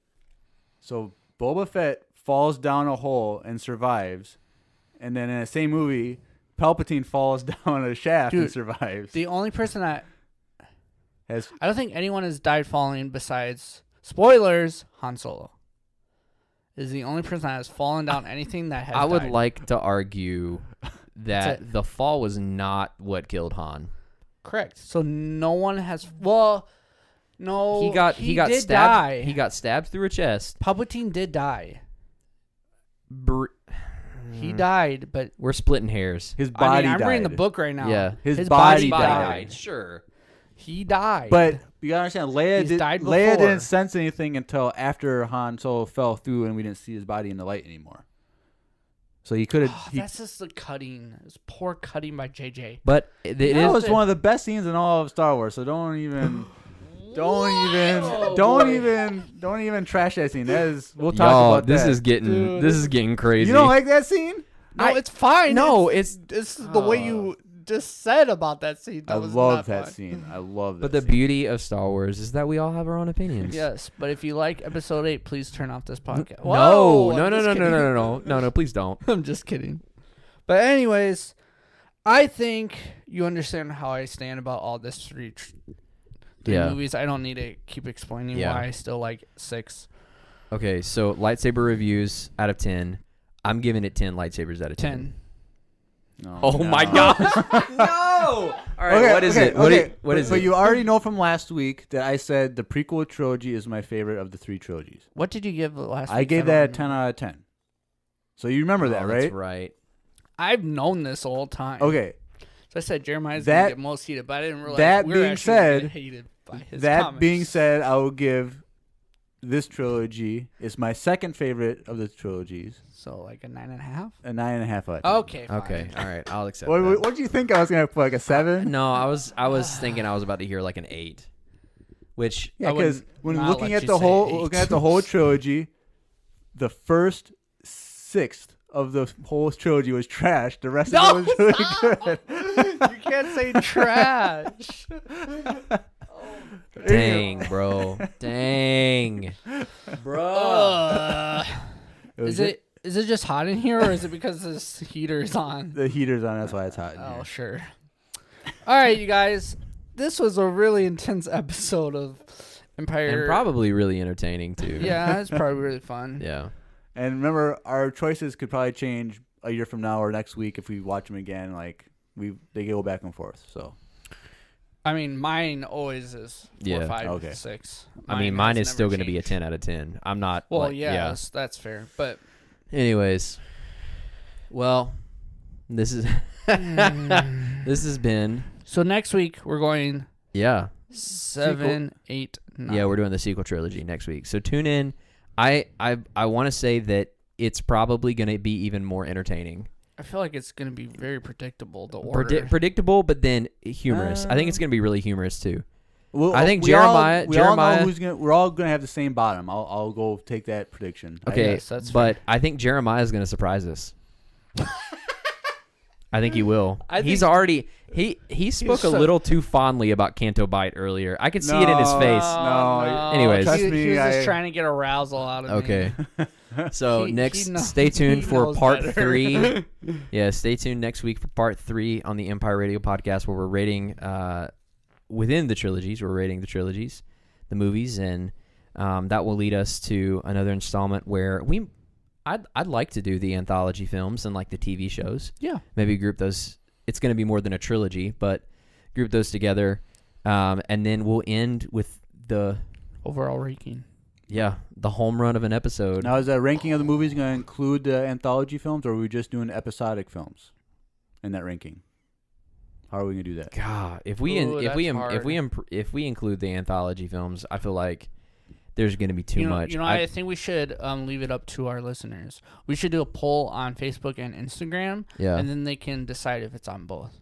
So Boba Fett falls down a hole and survives, and then in the same movie, Palpatine falls down a shaft and survives. The only person that I don't think anyone has died falling besides, spoilers, Han Solo is the only person that has fallen down anything that has I would died. like to argue that the fall was not what killed Han. Correct. So no one has. Well, No, he got did stabbed. die. He got stabbed through a chest. Palpatine did die. He died, but we're splitting hairs. His body I'm died. reading the book right now. Yeah. His body Body died. Sure. He died. But you gotta understand, He's died Leia before. didn't sense anything until after Han Solo fell through and we didn't see his body in the light anymore. So he could have. That's just the cutting. It's poor cutting by JJ. But That was one of the best scenes in all of Star Wars. So don't even trash that scene. That is. We'll talk about this that. This is getting crazy. You don't like that scene? No, it's fine. No, it's the way you just said about that scene. I love that scene. I love that. But the beauty of Star Wars is that we all have our own opinions. Yes, but if you like Episode 8, please turn off this podcast. No, please don't. I'm just kidding. But anyways, I think you understand how I stand about all this three movies. I don't need to keep explaining why I still like 6. Okay, so lightsaber reviews out of 10. I'm giving it 10 lightsabers out of 10. No, my gosh. No! All right, what is it? What is it? But you already know from last week that I said the prequel trilogy is my favorite of the 3 trilogies. What did you give last week? I gave that a 10 out of 10. So you remember that, right? That's right. I've known this the whole time. Okay. So I said Jeremiah's going to get most heated, but I didn't realize that we were being actually said, get hated by his that comments. being said, I will give this trilogy is my second favorite of the trilogies. So like a 9.5? A 9.5 out of 10. Okay, fine. Okay, all right, I'll accept What that. did you think I was going to put, like a 7? No, I was thinking I was about to hear like an 8. Which Yeah, because when not looking let at you the say whole 8. looking at the whole trilogy, the first 1/6 of the whole trilogy was trash. The rest of it was really good. You can't say trash. dang, bro. Dang. Bro. Is it just hot in here, or is it because this heater is on? The heater's on, that's why it's hot in Oh, here. sure. All right, you guys. This was a really intense episode of Empire. And probably really entertaining too. Yeah, it's probably really fun. Yeah. And remember, our choices could probably change a year from now or next week if we watch them again. Like they go back and forth. So, I mean, mine always is 4, 5, 6. I mean, mine is has still never going to be a changed. 10 out of 10. I'm not. Well, like, yeah. That's fair. But anyways, well, this is this has been. So next week we're going. Yeah. 7, 8, 9. Yeah, we're doing the sequel trilogy next week. So tune in. I want to say that it's probably going to be even more entertaining. I feel like it's going to be very predictable. The order. Predictable, but then humorous. I think it's going to be really humorous too. well, I think we all know Jeremiah. we're all gonna have the same bottom. I'll go take that prediction. Okay, guess that's but I think Jeremiah is going to surprise us. I think he will. He's already he spoke a little too fondly about Canto Bite earlier. I could see it in his face. No. Anyways. Trust he me, was just trying to get arousal out of me. Okay. So He stay tuned for knows part better. 3. Yeah, stay tuned next week for part 3 on the Empire Radio podcast, where we're rating within the trilogies. We're rating the trilogies, the movies, and that will lead us to another installment where I'd like to do the anthology films and like the TV shows. Yeah. Maybe group those. It's going to be more than a trilogy, but group those together, and then we'll end with the Overall ranking. the home run of an episode. Now, is that ranking of the movies going to include the anthology films, or are we just doing episodic films in that ranking? How are we going to do that? God, if we include the anthology films, I feel like there's going to be too much. I think we should leave it up to our listeners. We should do a poll on Facebook and Instagram, Yeah. and then they can decide if it's on both.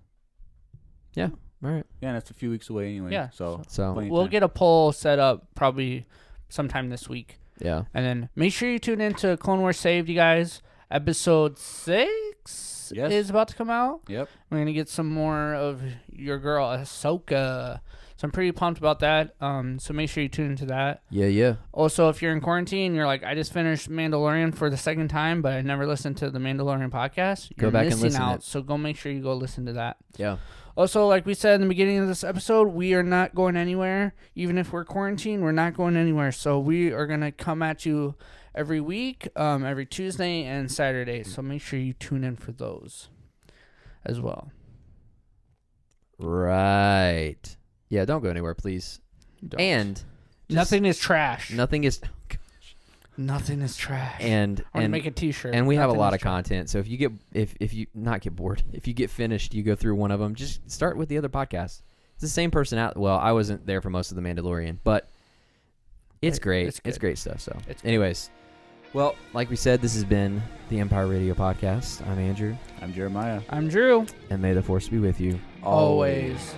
Yeah. All right. Yeah, and that's a few weeks away anyway. Yeah. So So We'll get a poll set up probably sometime this week. yeah. And then make sure you tune in to Clone Wars Saved, you guys. Episode 6 is about to come out. Yep. We're going to get some more of your girl, Ahsoka. So I'm pretty pumped about that. So make sure you tune into that. Yeah. Also, if you're in quarantine, you're like, I just finished Mandalorian for the second time, but I never listened to the Mandalorian podcast. You're Go back and missing listen out. it. So go make sure you go listen to that. Yeah. Also, like we said in the beginning of this episode, we are not going anywhere. Even if we're quarantined, we're not going anywhere. So we are going to come at you every week, every Tuesday and Saturday. So make sure you tune in for those as well. Right. Yeah, don't go anywhere, please. Don't. And nothing is trash. Nothing is trash. And I want to make a T-shirt. And we have a lot of trash. content. So if you get if you not get bored, if you get finished, you go through one of them. Just start with the other podcast. It's the same personality. Well, I wasn't there for most of the Mandalorian, but it's great. It's great stuff. So, anyways, well, like we said, this has been the Empire Radio Podcast. I'm Andrew. I'm Jeremiah. I'm Drew. And may the Force be with you always.